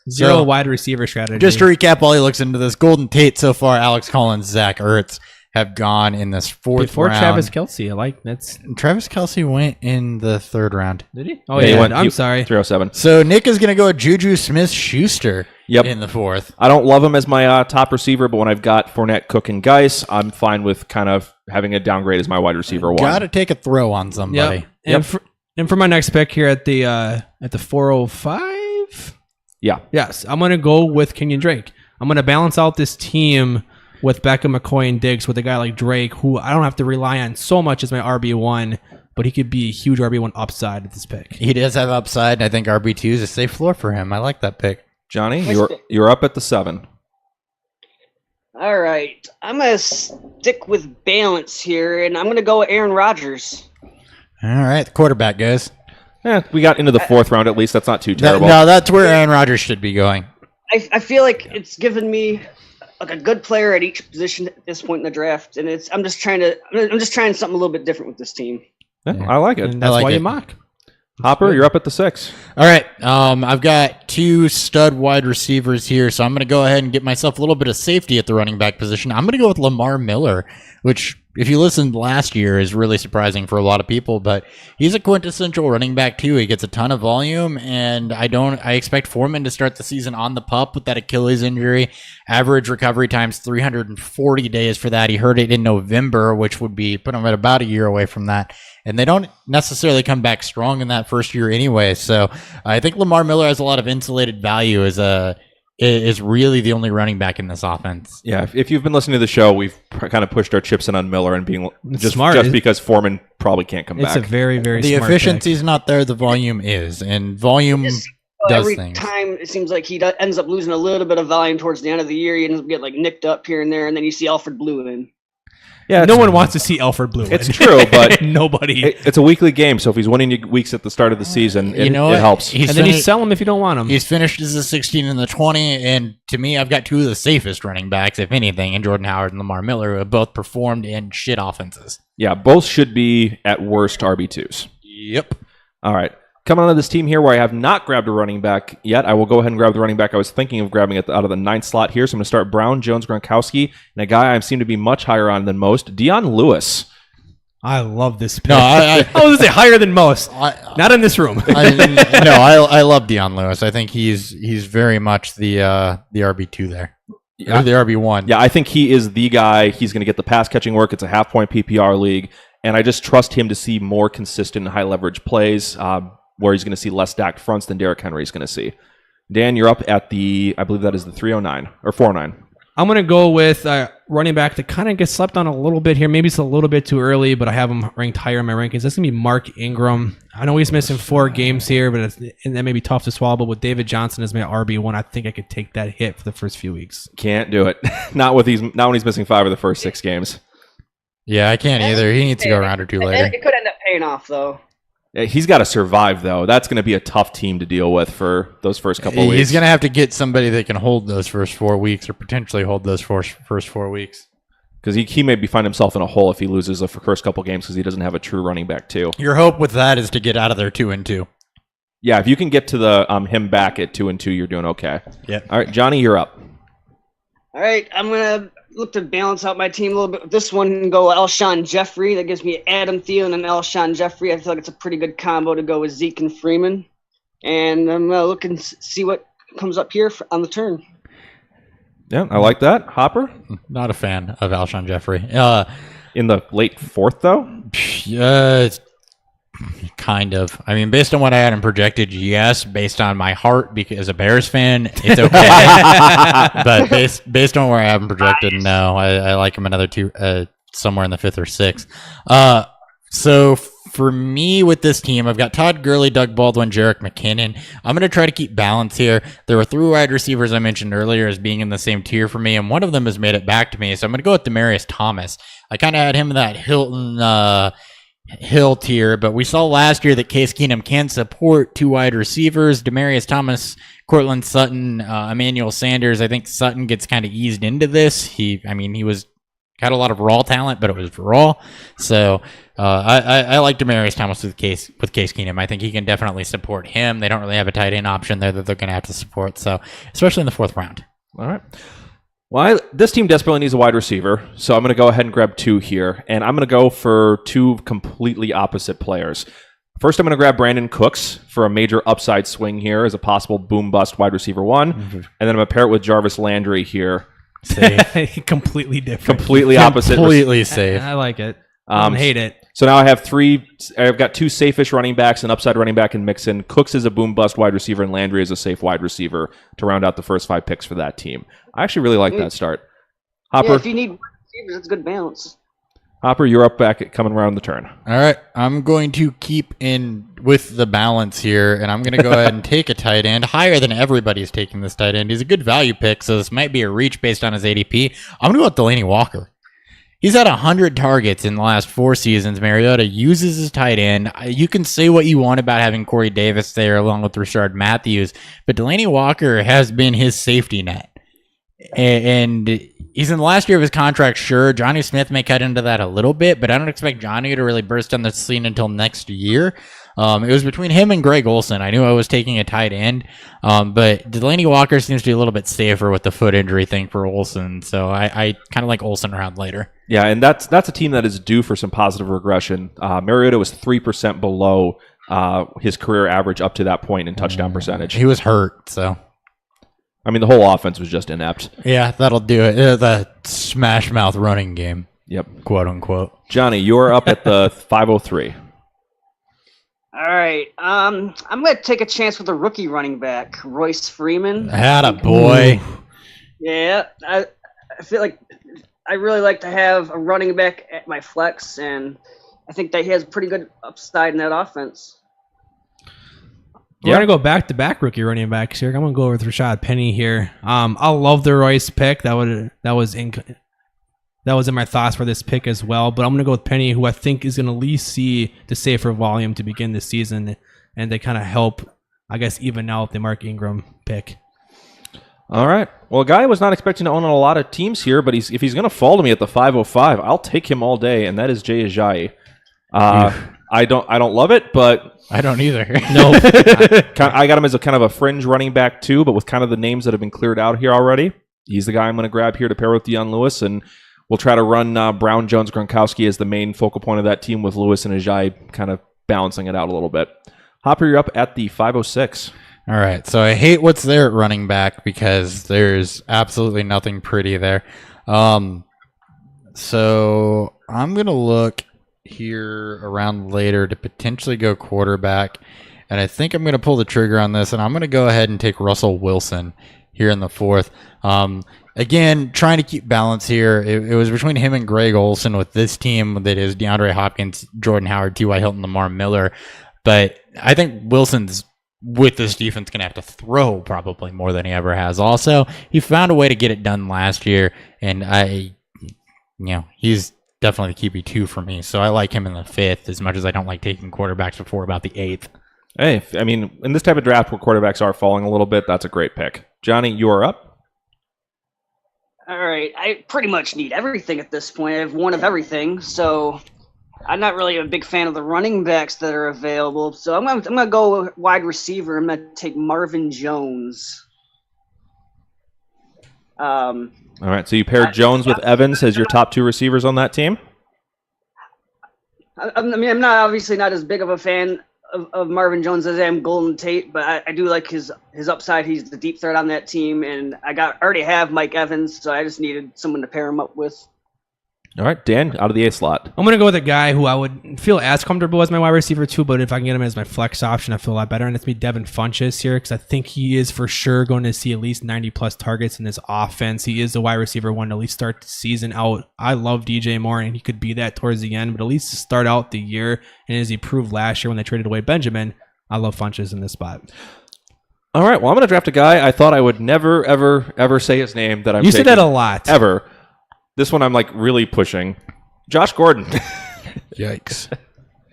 Speaker 3: Zero wide receiver strategy.
Speaker 4: Just to recap while he looks into this, Golden Tate so far, Alex Collins, Zach Ertz have gone in this 4th
Speaker 3: Before
Speaker 4: round.
Speaker 3: Travis Kelce. I like that's.
Speaker 4: Travis Kelce went in the 3rd round.
Speaker 3: Did he? Oh, yeah. I'm sorry.
Speaker 1: 307.
Speaker 4: So Nick is going to go with Juju Smith-Schuster
Speaker 1: Yep.
Speaker 4: in the 4th.
Speaker 1: I don't love him as my top receiver, but when I've got Fournette, Cook, and Geis, I'm fine with kind of having a downgrade as my wide receiver 1.
Speaker 4: Got to take a throw on somebody.
Speaker 3: Yep. And for my next pick here at the 405.
Speaker 1: Yeah.
Speaker 3: Yes, I'm going to go with Kenyon Drake. I'm going to balance out this team with Beckham, McCoy, and Diggs with a guy like Drake, who I don't have to rely on so much as my RB1, but he could be a huge RB1 upside at this pick.
Speaker 4: He does have upside. I think RB2 is a safe floor for him. I like that pick.
Speaker 1: Johnny, you're up at the 7.
Speaker 2: All right. I'm going to stick with balance here, and I'm going to go with Aaron Rodgers.
Speaker 4: All right, the quarterback goes.
Speaker 1: We got into the 4th round at least. That's not too terrible.
Speaker 4: No, that's where Aaron Rodgers should be going.
Speaker 2: I feel like it's given me like a good player at each position at this point in the draft, and I'm just trying something a little bit different with this team.
Speaker 1: Yeah, I like it.
Speaker 3: And that's
Speaker 4: like
Speaker 3: why
Speaker 4: it.
Speaker 3: you mock.
Speaker 1: Hopper, you're up at the 6.
Speaker 4: All right, I've got 2 stud wide receivers here, so I'm going to go ahead and get myself a little bit of safety at the running back position. I'm going to go with Lamar Miller, which, if you listened last year, is really surprising for a lot of people, but he's a quintessential running back too. He gets a ton of volume, and I expect Foreman to start the season on the pup with that Achilles injury. Average recovery time's 340 days for that. He hurt it in November, which would be put him at about a year away from that. And they don't necessarily come back strong in that first year anyway. So I think Lamar Miller has a lot of insulated value is really the only running back in this offense.
Speaker 1: Yeah, if you've been listening to the show, we've kind of pushed our chips in on Miller and being just
Speaker 3: smart.
Speaker 1: because Foreman probably can't come back.
Speaker 3: It's a very, very
Speaker 4: The
Speaker 3: smart
Speaker 4: efficiency's not there, the volume is. And volume does
Speaker 2: Every
Speaker 4: things.
Speaker 2: time it seems like he ends up losing a little bit of volume towards the end of the year. He ends up getting like nicked up here and there, and then you see Alfred Blue in.
Speaker 1: Yeah,
Speaker 3: No one wants to see Alfred Blue.
Speaker 1: It's true, but
Speaker 3: nobody.
Speaker 1: It's a weekly game, so if he's winning you weeks at the start of the season, it helps.
Speaker 3: And then you sell him if you don't want him.
Speaker 4: He's finished as a 16 and the 20, and to me, I've got 2 of the safest running backs, if anything, in Jordan Howard and Lamar Miller, who have both performed in shit offenses.
Speaker 1: Yeah, both should be at worst RB2s.
Speaker 4: Yep.
Speaker 1: All right. Coming onto this team here where I have not grabbed a running back yet, I will go ahead and grab the running back I was thinking of grabbing out of the 9th slot here. So I'm going to start Brown, Jones, Gronkowski, and a guy I seem to be much higher on than most, Deion Lewis.
Speaker 3: I love this pick.
Speaker 4: No, I
Speaker 3: was going to say higher than most. Not in this room.
Speaker 4: I love Deion Lewis. I think he's very much the RB2 there. Or the RB1.
Speaker 1: Yeah, I think he is the guy. He's going to get the pass catching work. It's a half-point PPR league, and I just trust him to see more consistent high-leverage plays where he's going to see less stacked fronts than Derrick Henry is going to see. Dan, you're up at I believe that is the 309 or 409.
Speaker 3: I'm going to go with running back that kind of gets slept on a little bit here. Maybe it's a little bit too early, but I have him ranked higher in my rankings. That's going to be Mark Ingram. I know he's missing 4 games here, but and that may be tough to swallow. But with David Johnson as my RB1, I think I could take that hit for the first few weeks.
Speaker 1: Can't do it. Not when he's missing 5 of the first 6 games.
Speaker 4: Yeah, I can't either. He needs to go a round or 2 later.
Speaker 2: It could end up paying off, though.
Speaker 1: He's got to survive, though. That's going to be a tough team to deal with for those first couple of weeks.
Speaker 4: He's going to have to get somebody that can hold those first 4 weeks or potentially hold those first 4 weeks.
Speaker 1: Because he may find himself in a hole if he loses the first couple games because he doesn't have a true running back, too.
Speaker 4: Your hope with that is to get out of there 2-2.
Speaker 1: Yeah, if you can get to the him back at 2-2, you're doing okay.
Speaker 4: Yeah.
Speaker 1: All right, Johnny, you're up.
Speaker 2: All right, I'm going to look to balance out my team a little bit with this one and go Alshon Jeffrey. That gives me Adam Thielen and Alshon Jeffrey. I feel like it's a pretty good combo to go with Zeke and Freeman. And I'm looking to see what comes up here on the turn.
Speaker 1: Yeah, I like that. Hopper?
Speaker 4: Not a fan of Alshon Jeffrey.
Speaker 1: In the late 4th, though?
Speaker 4: Kind of. I mean, based on what I had him projected, yes. Based on my heart, because as a Bears fan, it's okay. But based on where I have him projected, no. I like him another two, somewhere in the 5th or 6th. So for me with this team, I've got Todd Gurley, Doug Baldwin, Jerick McKinnon. I'm going to try to keep balance here. There were 3 wide receivers I mentioned earlier as being in the same tier for me, and one of them has made it back to me. So I'm going to go with Demaryius Thomas. I kind of had him in that Hill tier, but we saw last year that Case Keenum can support 2 wide receivers. Demaryius Thomas, Cortland Sutton, Emmanuel Sanders. I think Sutton gets kind of eased into this. He had a lot of raw talent, but it was raw. So I like Demaryius Thomas with Case Keenum. I think he can definitely support him. They don't really have a tight end option there that they're going to have to support. So especially in the 4th round.
Speaker 1: All right. Well, this team desperately needs a wide receiver, so I'm going to go ahead and grab 2 here, and I'm going to go for 2 completely opposite players. First, I'm going to grab Brandon Cooks for a major upside swing here as a possible boom-bust wide receiver 1, and then I'm going to pair it with Jarvis Landry here.
Speaker 3: Completely different.
Speaker 1: Completely opposite.
Speaker 4: Completely safe.
Speaker 3: I like it. I don't hate it.
Speaker 1: So now I've got 2 safe-ish running backs, an upside running back in Mixon. Cooks is a boom-bust wide receiver, and Landry is a safe wide receiver to round out the first 5 picks for that team. I actually really like that start. Hopper,
Speaker 2: Yeah, if you need wide receivers, that's good balance.
Speaker 1: Hopper, you're up back coming around the turn.
Speaker 4: All right, I'm going to keep in with the balance here, and I'm going to go ahead and take a tight end higher than everybody's taking this tight end. He's a good value pick, so this might be a reach based on his ADP. I'm going to go with Delaney Walker. He's had 100 targets in the last 4 seasons. Mariota uses his tight end. You can say what you want about having Corey Davis there along with Rashard Matthews, but Delaney Walker has been his safety net. And he's in the last year of his contract, sure. Johnny Smith may cut into that a little bit, but I don't expect Johnny to really burst on the scene until next year. It was between him and Greg Olsen. I knew I was taking a tight end, but Delaney Walker seems to be a little bit safer with the foot injury thing for Olsen, so I kind of like Olsen around later.
Speaker 1: Yeah, and that's a team that is due for some positive regression. Mariota was 3% below his career average up to that point in touchdown percentage.
Speaker 4: He was hurt, so...
Speaker 1: I mean, the whole offense was just inept.
Speaker 4: Yeah, that'll do it. The smash mouth running game.
Speaker 1: Yep.
Speaker 4: Quote unquote.
Speaker 1: Johnny, you're up at the 503.
Speaker 2: All right. I'm going to take a chance with a rookie running back, Royce Freeman.
Speaker 4: Atta boy.
Speaker 2: Yeah, I feel like I really like to have a running back at my flex, and I think that he has pretty good upside in that offense.
Speaker 3: We're going to go back-to-back rookie running backs here. I'm going to go with Rashad Penny here. I love the Royce pick. That was in my thoughts for this pick as well. But I'm going to go with Penny, who I think is going to at least see the safer volume to begin this season, and they kind of help, I guess, even out the Mark Ingram pick.
Speaker 1: All right. Well, a guy I was not expecting to own on a lot of teams here, but if he's going to fall to me at the 505, I'll take him all day, and that is Jay Ajayi. I don't love it, but
Speaker 4: I don't either.
Speaker 1: No, I got him as a kind of a fringe running back too, but with kind of the names that have been cleared out here already, he's the guy I'm going to grab here to pair with Deion Lewis, and we'll try to run Brown, Jones, Gronkowski as the main focal point of that team with Lewis and Ajayi kind of balancing it out a little bit. Hopper, you're up at the 506.
Speaker 4: All right, so I hate what's there at running back because there's absolutely nothing pretty there. So I'm going to look here around later to potentially go quarterback, and I think I'm going to pull the trigger on this, and I'm going to go ahead and take Russell Wilson here in the 4th. Again, trying to keep balance here. It was between him and Greg Olsen with this team that is DeAndre Hopkins, Jordan Howard, T.Y. Hilton, Lamar Miller, but I think Wilson's with this defense going to have to throw probably more than he ever has. Also, he found a way to get it done last year, and he's definitely the QB2 for me. So I like him in the 5th as much as I don't like taking quarterbacks before about the 8th.
Speaker 1: Hey, I mean, in this type of draft where quarterbacks are falling a little bit, that's a great pick. Johnny, you are up.
Speaker 2: All right. I pretty much need everything at this point. I have one of everything. So I'm not really a big fan of the running backs that are available. So I'm gonna go wide receiver. I'm going to take Marvin Jones.
Speaker 1: All right, so you paired Jones with Evans as your top 2 receivers on that team?
Speaker 2: I mean, I'm obviously not as big of a fan of Marvin Jones as I am Golden Tate, but I do like his upside. He's the deep threat on that team, and already have Mike Evans, so I just needed someone to pair him up with.
Speaker 1: All right, Dan, out of the A slot.
Speaker 3: I'm going to go with a guy who I would feel as comfortable as my wide receiver too, but if I can get him as my flex option, I feel a lot better. And it's me, Devin Funchess here, because I think he is for sure going to see at least 90-plus targets in this offense. He is the wide receiver one to at least start the season out. I love DJ Moore, and he could be that towards the end, but at least to start out the year, and as he proved last year when they traded away Benjamin, I love Funchess in this spot.
Speaker 1: All right, well, I'm going to draft a guy I thought I would never, ever, ever say his name that I'm
Speaker 3: You said that a lot.
Speaker 1: Ever. This one I'm like really pushing. Josh Gordon.
Speaker 7: Yikes.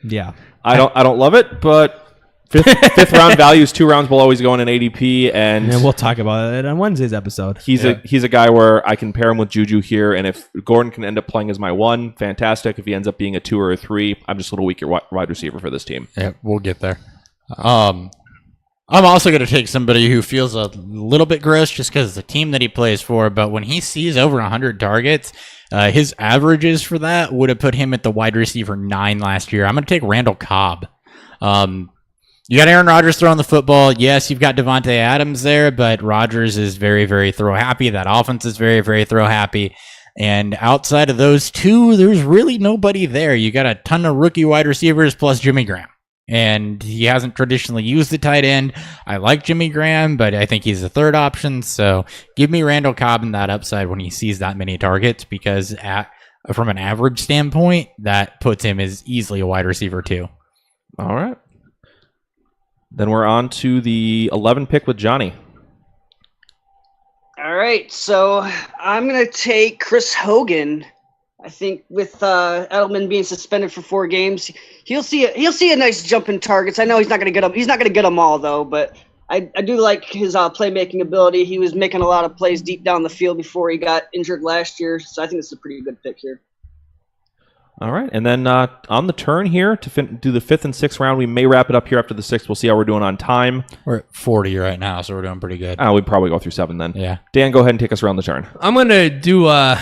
Speaker 3: Yeah.
Speaker 1: I don't love it, but fifth round values 2 rounds will always go in an ADP, and
Speaker 3: And we'll talk about it on Wednesday's episode.
Speaker 1: he's a guy where I can pair him with Juju here, and if Gordon can end up playing as my 1, fantastic. If he ends up being a 2 or a 3, I'm just a little weaker wide receiver for this team.
Speaker 4: Yeah, we'll get there. I'm also going to take somebody who feels a little bit gross just because the team that he plays for, but when he sees over 100 targets, his averages for that would have put him at the wide receiver 9 last year. I'm going to take Randall Cobb. You got Aaron Rodgers throwing the football. Yes, you've got Devontae Adams there, but Rodgers is very, very throw happy. That offense is very, very throw happy. And outside of those two, there's really nobody there. You got a ton of rookie wide receivers plus Jimmy Graham. And he hasn't traditionally used the tight end. I like Jimmy Graham, but I think he's the third option. So give me Randall Cobb in that upside when he sees that many targets, because from an average standpoint, that puts him as easily a wide receiver 2.
Speaker 1: All right. Then we're on to the 11 pick with Johnny.
Speaker 2: All right, so I'm going to take Chris Hogan. I think with Edelman being suspended for 4 games, he'll see a nice jump in targets. I know he's not going to get them. He's not going to get them all though, but I do like his playmaking ability. He was making a lot of plays deep down the field before he got injured last year, so I think it's a pretty good pick here.
Speaker 1: All right, and then on the turn here to do the 5th and 6th round, we may wrap it up here after the 6th. We'll see how we're doing on time.
Speaker 4: We're at 40 right now, so we're doing pretty good.
Speaker 1: We'd probably go through 7 then.
Speaker 4: Yeah.
Speaker 1: Dan, go ahead and take us around the turn.
Speaker 3: I'm going to do, I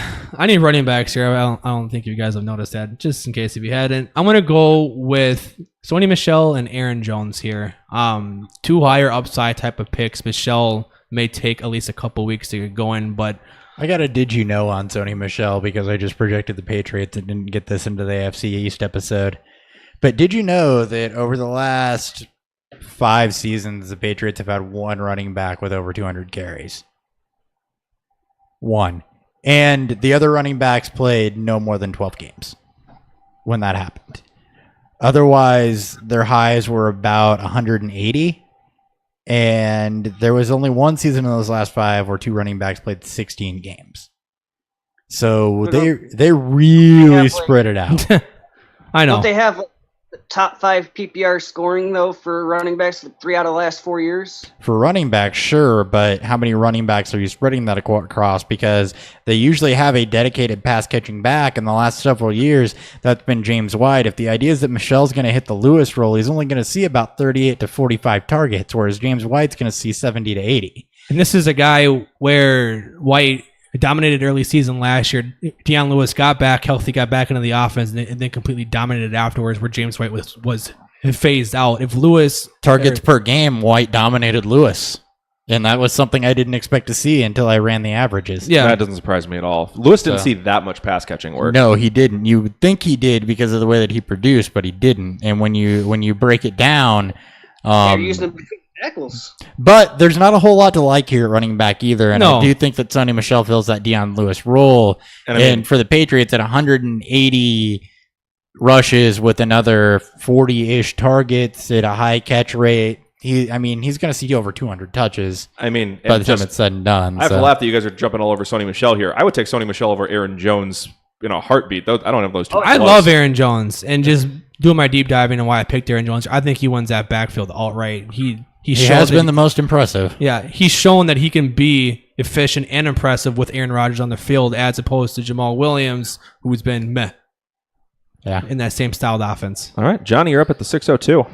Speaker 3: need running backs here. I don't think you guys have noticed that, just in case if you hadn't. I'm going to go with Sony Michel and Aaron Jones here. 2 higher upside type of picks. Michel may take at least a couple weeks to get going, but
Speaker 4: I got a did you know on Sony Michel because I just projected the Patriots and didn't get this into the AFC East episode. But did you know that over the last 5 seasons, the Patriots have had 1 running back with over 200 carries? 1. And the other running backs played no more than 12 games when that happened. Otherwise, their highs were about 180. And there was only 1 season in those last 5 where 2 running backs played 16 games. So they really spread it out.
Speaker 3: I know.
Speaker 2: Don't they have the top 5 PPR scoring though for running backs 3 out of the last 4 years?
Speaker 4: For running backs, sure, but how many running backs are you spreading that across? Because they usually have a dedicated pass-catching back. In the last several years, that's been James White. If the idea is that Michel's going to hit the Lewis role, he's only going to see about 38 to 45 targets, whereas James White's going to see 70 to 80.
Speaker 3: And this is a guy where White dominated early season last year. Deion Lewis got back healthy, got back into the offense, and then completely dominated afterwards, where James White was phased out. If Lewis
Speaker 4: Targets per game, White dominated Lewis. And that was something I didn't expect to see until I ran the averages.
Speaker 3: Yeah.
Speaker 1: That doesn't surprise me at all. Lewis didn't see that much pass catching work.
Speaker 4: No, he didn't. You would think he did because of the way that he produced, but he didn't. And when you break it down,
Speaker 2: They're using them between tackles.
Speaker 4: but there's not a whole lot to like here at running back either. And
Speaker 3: No.
Speaker 4: I do think that Sonny Michel fills that Deion Lewis role.
Speaker 1: And
Speaker 4: And, for the Patriots at 180 rushes with another 40-ish targets at a high catch rate, he's going to see over 200 touches
Speaker 1: I mean,
Speaker 4: by the time it's said and done.
Speaker 1: I have
Speaker 4: so.
Speaker 1: to laugh that you guys are jumping all over Sony Michel here. I would take Sony Michel over Aaron Jones in a heartbeat. I don't have those two.
Speaker 3: I
Speaker 1: close.
Speaker 3: love Aaron Jones, and just doing my deep diving and why I picked Aaron Jones, I think he wins that backfield outright. He
Speaker 4: has been the most impressive.
Speaker 3: Yeah, he's shown that he can be efficient and impressive with Aaron Rodgers on the field, as opposed to Jamal Williams, who's been meh.
Speaker 4: Yeah.
Speaker 3: In that same styled offense.
Speaker 1: All right, Johnny, you're up at the 602.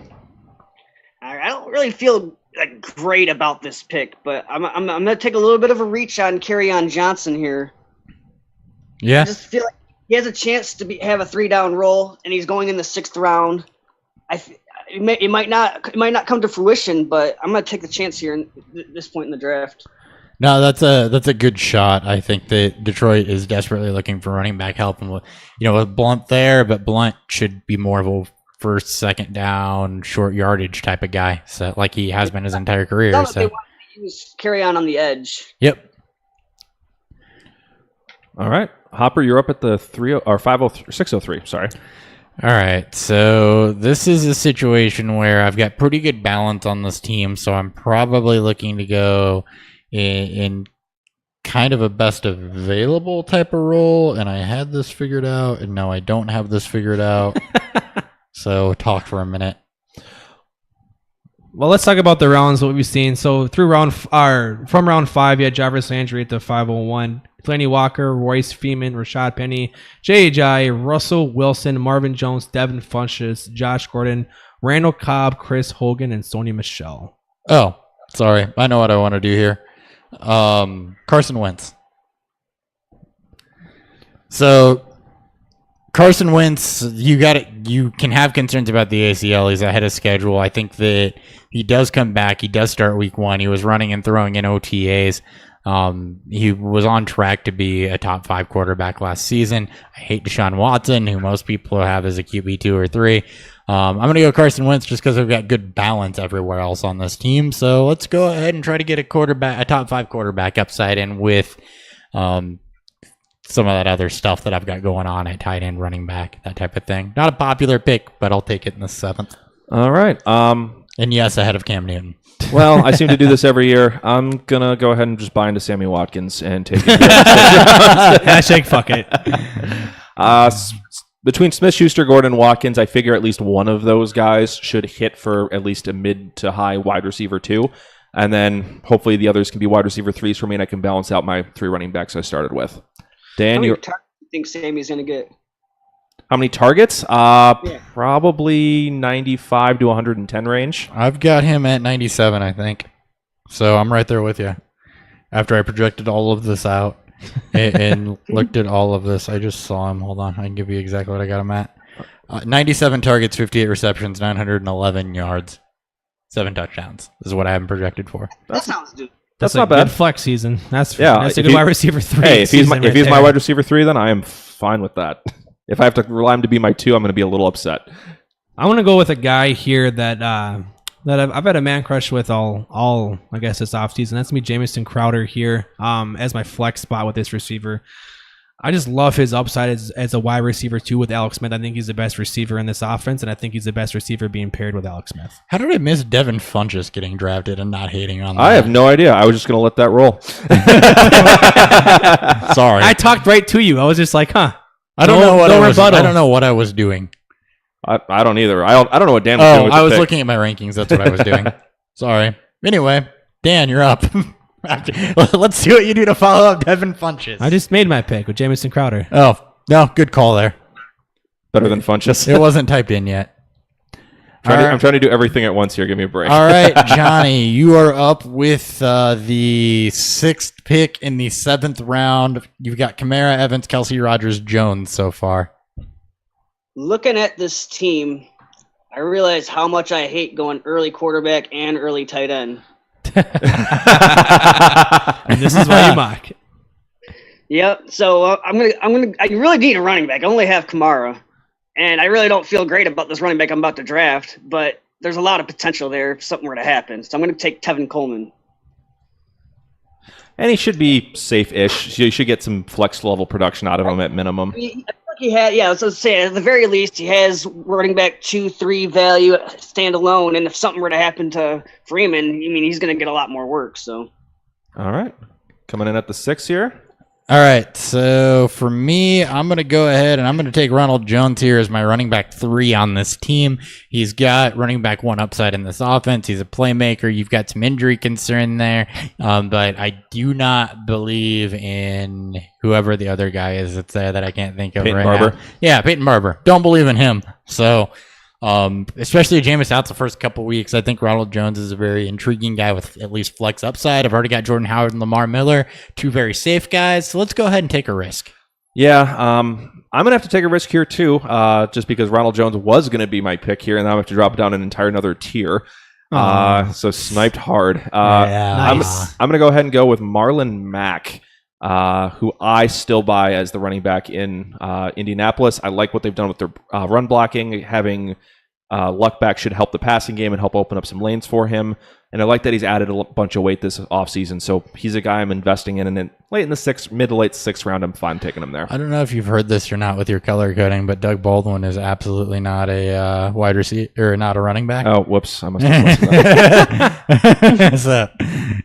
Speaker 2: I don't really feel great about this pick, but I'm going to take a little bit of a reach on Kerryon Johnson here.
Speaker 4: Yeah.
Speaker 2: I just feel like he has a chance to have a 3-down role, and he's going in the 6th round. It might not come to fruition, but I'm going to take the chance here at this point in the draft.
Speaker 4: No, that's a good shot. I think that Detroit is desperately looking for running back help, and with Blunt there, but Blunt should be more of a first, second down, short yardage type of guy. So like he has been his entire career.
Speaker 2: They
Speaker 4: So
Speaker 2: want to use carry on the edge.
Speaker 4: yep.
Speaker 1: All right, Hopper, you're up at the 603. Sorry.
Speaker 4: All right, so this is a situation where I've got pretty good balance on this team, so I'm probably looking to go in kind of a best available type of role, and I had this figured out, and now I don't have this figured out. So talk for a minute.
Speaker 3: Well, let's talk about the rounds, what we've seen. So from round 5, you had Jarvis Landry at the 501, Delaney Walker, Royce Freeman, Rashad Penny, J.J., Russell Wilson, Marvin Jones, Devin Funchess, Josh Gordon, Randall Cobb, Chris Hogan, and Sony Michel.
Speaker 4: Oh, sorry. I know what I want to do here. Carson Wentz. So Carson Wentz, you can have concerns about the ACL. He's ahead of schedule. I think that he does come back. He does start week 1. He was running and throwing in OTAs. He was on track to be a top 5 quarterback last season. I hate Deshaun Watson, who most people have as a QB 2 or 3. I'm going to go Carson Wentz just because we've got good balance everywhere else on this team. So let's go ahead and try to get a top 5 quarterback upside in with some of that other stuff that I've got going on at tight end, running back, that type of thing. Not a popular pick, but I'll take it in the 7th.
Speaker 1: All right.
Speaker 4: And yes, ahead of Cam Newton.
Speaker 1: Well, I seem to do this every year. I'm going to go ahead and just buy into Sammy Watkins and take it.
Speaker 3: Hashtag fuck it.
Speaker 1: Between Smith-Schuster, Gordon, Watkins, I figure at least one of those guys should hit for at least a mid to high wide receiver 2. And then hopefully the others can be wide receiver 3s for me, and I can balance out my 3 running backs I started with. Dan,
Speaker 2: How many targets do you think Sammy's going to get?
Speaker 1: How many targets? Probably 95 to 110 range.
Speaker 4: I've got him at 97, I think. So I'm right there with you. After I projected all of this out and looked at all of this, I just saw him. Hold on. I can give you exactly what I got him at. 97 targets, 58 receptions, 911 yards, 7 touchdowns. This is what I have him projected for.
Speaker 2: That sounds good.
Speaker 1: That's
Speaker 3: a
Speaker 1: not bad.
Speaker 3: Good flex season. That's
Speaker 1: Yeah,
Speaker 3: a
Speaker 1: if
Speaker 3: good
Speaker 1: he-
Speaker 3: wide receiver 3.
Speaker 1: Hey, if he's
Speaker 3: season
Speaker 1: my
Speaker 3: right
Speaker 1: wide receiver 3, then I am fine with that. If I have to rely on him to be my 2, I'm going to be a little upset.
Speaker 3: I want to go with a guy here that I've had a man crush with all I guess this offseason. That's me, Jamison Crowder here as my flex spot with this receiver. I just love his upside as a wide receiver 2 with Alex Smith. I think he's the best receiver in this offense, and I think he's the best receiver being paired with Alex Smith.
Speaker 4: How did I miss Devin Funchess getting drafted and not hating on that?
Speaker 1: I have no idea. I was just going to let that roll.
Speaker 4: Sorry.
Speaker 3: I talked right to you. I was just like, huh.
Speaker 4: I don't know what
Speaker 3: no
Speaker 4: I was.
Speaker 3: rebuttal.
Speaker 4: I don't know what I was doing.
Speaker 1: I don't either. I don't know what Dan was doing
Speaker 4: Oh,
Speaker 1: with
Speaker 4: I
Speaker 1: the
Speaker 4: was
Speaker 1: pick.
Speaker 4: looking at my rankings. That's what I was doing. Sorry. Anyway, Dan, you're up. Let's see what you do to follow up Devin Funchess.
Speaker 3: I just made my pick with Jamison Crowder.
Speaker 4: Oh, no, good call there.
Speaker 1: Better than Funchess.
Speaker 4: It wasn't typed in yet.
Speaker 1: I'm trying to do everything at once here. Give me a break.
Speaker 4: All right, Johnny, you are up with the 6th pick in the 7th round. You've got Kamara, Evans, Kelsey, Rogers, Jones so far.
Speaker 2: Looking at this team, I realize how much I hate going early quarterback and early tight end.
Speaker 3: And this is why you mock.
Speaker 2: Yep. So I really need a running back. I only have Kamara, and I really don't feel great about this running back I'm about to draft. But there's a lot of potential there if something were to happen. So I'm going to take Tevin Coleman.
Speaker 1: And he should be safe-ish. You should get some flex level production out of him at minimum.
Speaker 2: I feel like he had, yeah. So say at the very least, he has running back 2-3 value standalone. And if something were to happen to Freeman, I mean, he's going to get a lot more work. So.
Speaker 1: All right. Coming in at the 6 here.
Speaker 4: All right, so for me, I'm going to go ahead and I'm going to take Ronald Jones here as my running back 3 on this team. He's got running back 1 upside in this offense. He's a playmaker. You've got some injury concern there, but I do not believe in whoever the other guy is that's there that I can't think of
Speaker 1: Peyton
Speaker 4: right
Speaker 1: Barber.
Speaker 4: now. Yeah, Peyton Barber. Don't believe in him. So, especially if Jameis out the first couple weeks, I think Ronald Jones is a very intriguing guy with at least flex upside. I've already got Jordan Howard and Lamar Miller, 2 very safe guys. So let's go ahead and take a risk.
Speaker 1: Yeah, I'm going to have to take a risk here too, just because Ronald Jones was going to be my pick here, and now I have to drop down an entire another tier. So sniped hard.
Speaker 3: Nice.
Speaker 1: I'm going to go ahead and go with Marlon Mack, who I still buy as the running back in Indianapolis. I like what they've done with their run blocking. Having Luck back should help the passing game and help open up some lanes for him. And I like that he's added a bunch of weight this offseason. So he's a guy I'm investing in. And then mid to late sixth round, I'm fine taking him there.
Speaker 4: I don't know if you've heard this or not with your color coding, but Doug Baldwin is absolutely not a wide receiver or not a running back.
Speaker 1: Oh, whoops. I must have that.
Speaker 4: So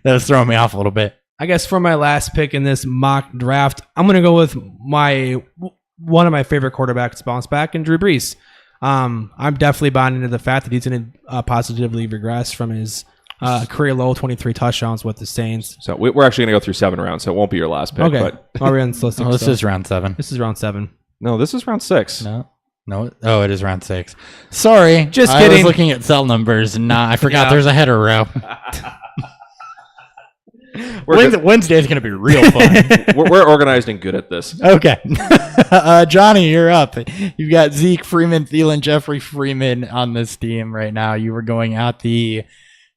Speaker 4: that was throwing me off a little bit.
Speaker 3: I guess for my last pick in this mock draft, I'm going to go with one of my favorite quarterbacks bounce back in Drew Brees. I'm definitely buying into the fact that he's going to positively regress from his career low 23 touchdowns with the Saints.
Speaker 1: So we're actually going to go through 7 rounds, so it won't be your last pick.
Speaker 3: Okay.
Speaker 1: But
Speaker 3: Are we on six?
Speaker 4: Oh, this is round 7.
Speaker 3: This is round 7.
Speaker 1: no, this is round 6.
Speaker 4: No. Oh, it is round 6. Sorry.
Speaker 3: Just
Speaker 4: I
Speaker 3: kidding.
Speaker 4: was looking at cell numbers and I forgot
Speaker 3: Yeah.
Speaker 4: there's a header row. Wednesday's going to be real fun.
Speaker 1: we're organized and good at this.
Speaker 4: Okay. Johnny, you're up. You've got Zeke, Freeman, Thielen, Jeffrey Freeman on this team right now. You were going out the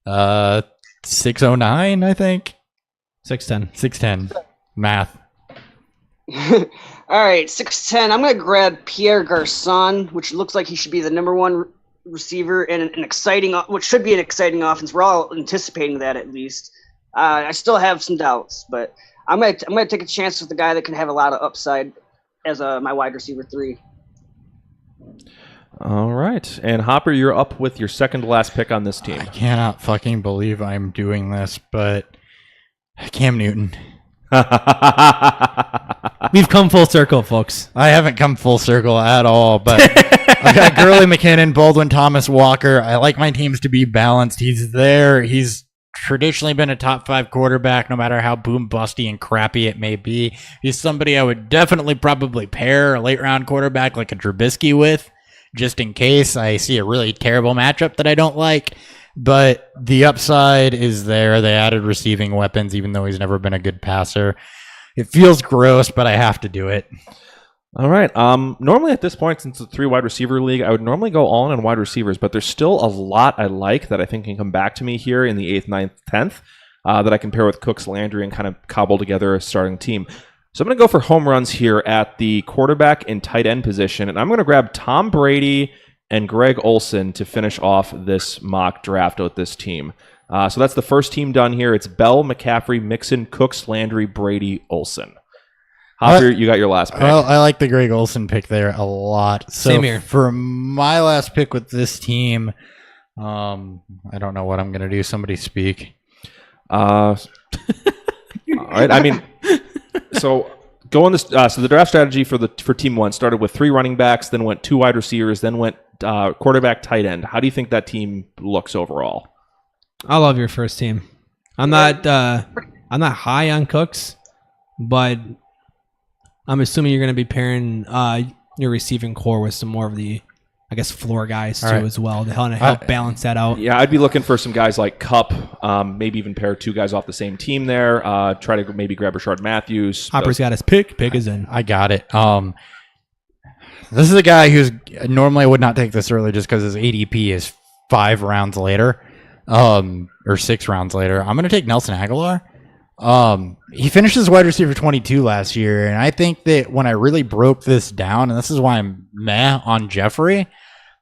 Speaker 4: 609, I think.
Speaker 3: 6'10".
Speaker 4: 610. Math.
Speaker 2: All right, 6'10". I'm going to grab Pierre Garçon, which looks like he should be the number one receiver in an exciting, what should be an exciting offense. We're all anticipating that at least. I still have some doubts, but I'm gonna take a chance with the guy that can have a lot of upside as my wide receiver 3.
Speaker 1: All right. And Hopper, you're up with your second to last pick on this team.
Speaker 4: I cannot fucking believe I'm doing this, but Cam Newton.
Speaker 3: We've come full circle, folks.
Speaker 4: I haven't come full circle at all, but I got Gurley, McKinnon, Baldwin, Thomas, Walker. I like my teams to be balanced. He's there. He's traditionally been a top 5 quarterback, no matter how boom busty and crappy it may be. He's somebody I would definitely probably pair a late round quarterback like a Trubisky with, just in case I see a really terrible matchup that I don't like. But the upside is there. They added receiving weapons, even though he's never been a good passer. It feels gross, but I have to do it.
Speaker 1: All right. Normally at this point, since it's a 3 wide receiver league, I would normally go all in on wide receivers, but there's still a lot I like that I think can come back to me here in the 8th, 9th, 10th that I can pair with Cooks, Landry, and kind of cobble together a starting team. So I'm going to go for home runs here at the quarterback and tight end position, and I'm going to grab Tom Brady and Greg Olsen to finish off this mock draft with this team. So that's the first team done here. It's Bell, McCaffrey, Mixon, Cooks, Landry, Brady, Olsen. Hopper, you got your last pick.
Speaker 4: Well, I like the Greg Olsen pick there a lot. So
Speaker 3: Same here.
Speaker 4: For my last pick with this team, I don't know what I'm going to do. Somebody speak.
Speaker 1: All right. I mean, so going this. So the draft strategy for team 1 started with 3 running backs, then went 2 wide receivers, then went quarterback, tight end. How do you think that team looks overall?
Speaker 3: I love your first team. I'm not high on Cooks, but I'm assuming you're going to be pairing your receiving core with some more of the, I guess, floor guys too as well to help balance that out.
Speaker 1: Yeah, I'd be looking for some guys like Kupp, maybe even pair 2 guys off the same team there. Try to maybe grab Rashard Matthews.
Speaker 3: Hopper's got his pick. Pick is in.
Speaker 4: I got it. This is a guy who's normally I would not take this early just because his ADP is 5 rounds later, or 6 rounds later. I'm going to take Nelson Aguilar. He finished as wide receiver 22 last year, and I think that when I really broke this down, and this is why I'm meh on Jeffrey,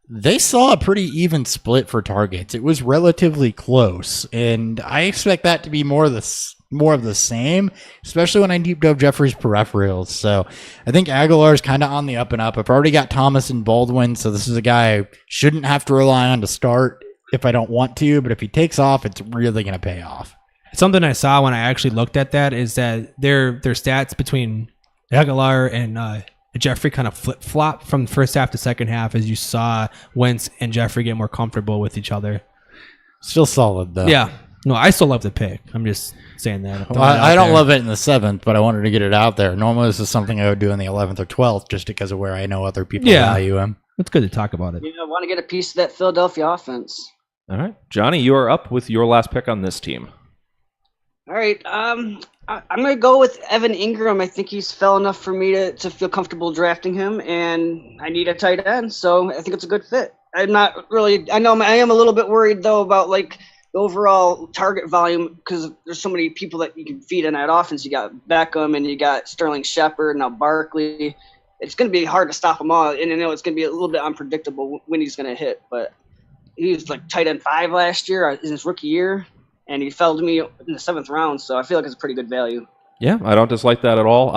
Speaker 4: they saw a pretty even split for targets. It was relatively close, and I expect that to be more of the same, especially when I deep dove Jeffrey's peripherals. So I think Aguilar is kind of on the up and up. I've already got Thomas and Baldwin, so this is a guy I shouldn't have to rely on to start if I don't want to, but if he takes off, it's really going to pay off.
Speaker 3: Something I saw when I actually looked at that is that their stats between Aguilar and Jeffrey kind of flip-flop from first half to second half as you saw Wentz and Jeffrey get more comfortable with each other.
Speaker 4: Still solid, though.
Speaker 3: Yeah. No, I still love the pick. I'm just saying that.
Speaker 4: Well, I don't love it in the 7th, but I wanted to get it out there. Normally, this is something I would do in the 11th or 12th just because of where I know other people value him.
Speaker 3: It's good to talk about it.
Speaker 2: You know, want to get a piece of that Philadelphia offense.
Speaker 1: All right. Johnny, you are up with your last pick on this team.
Speaker 2: All right. I'm going to go with Evan Ingram. I think he's fell enough for me to feel comfortable drafting him, and I need a tight end, so I think it's a good fit. I'm not really. I know I am a little bit worried though about like the overall target volume because there's so many people that you can feed in that offense. You got Beckham and you got Sterling Shepard, now Barkley. It's going to be hard to stop them all, and I know it's going to be a little bit unpredictable when he's going to hit. But he was like tight end 5 last year in his rookie year, and he fell to me in the 7th round. So I feel like it's a pretty good value.
Speaker 1: Yeah, I don't dislike that at all.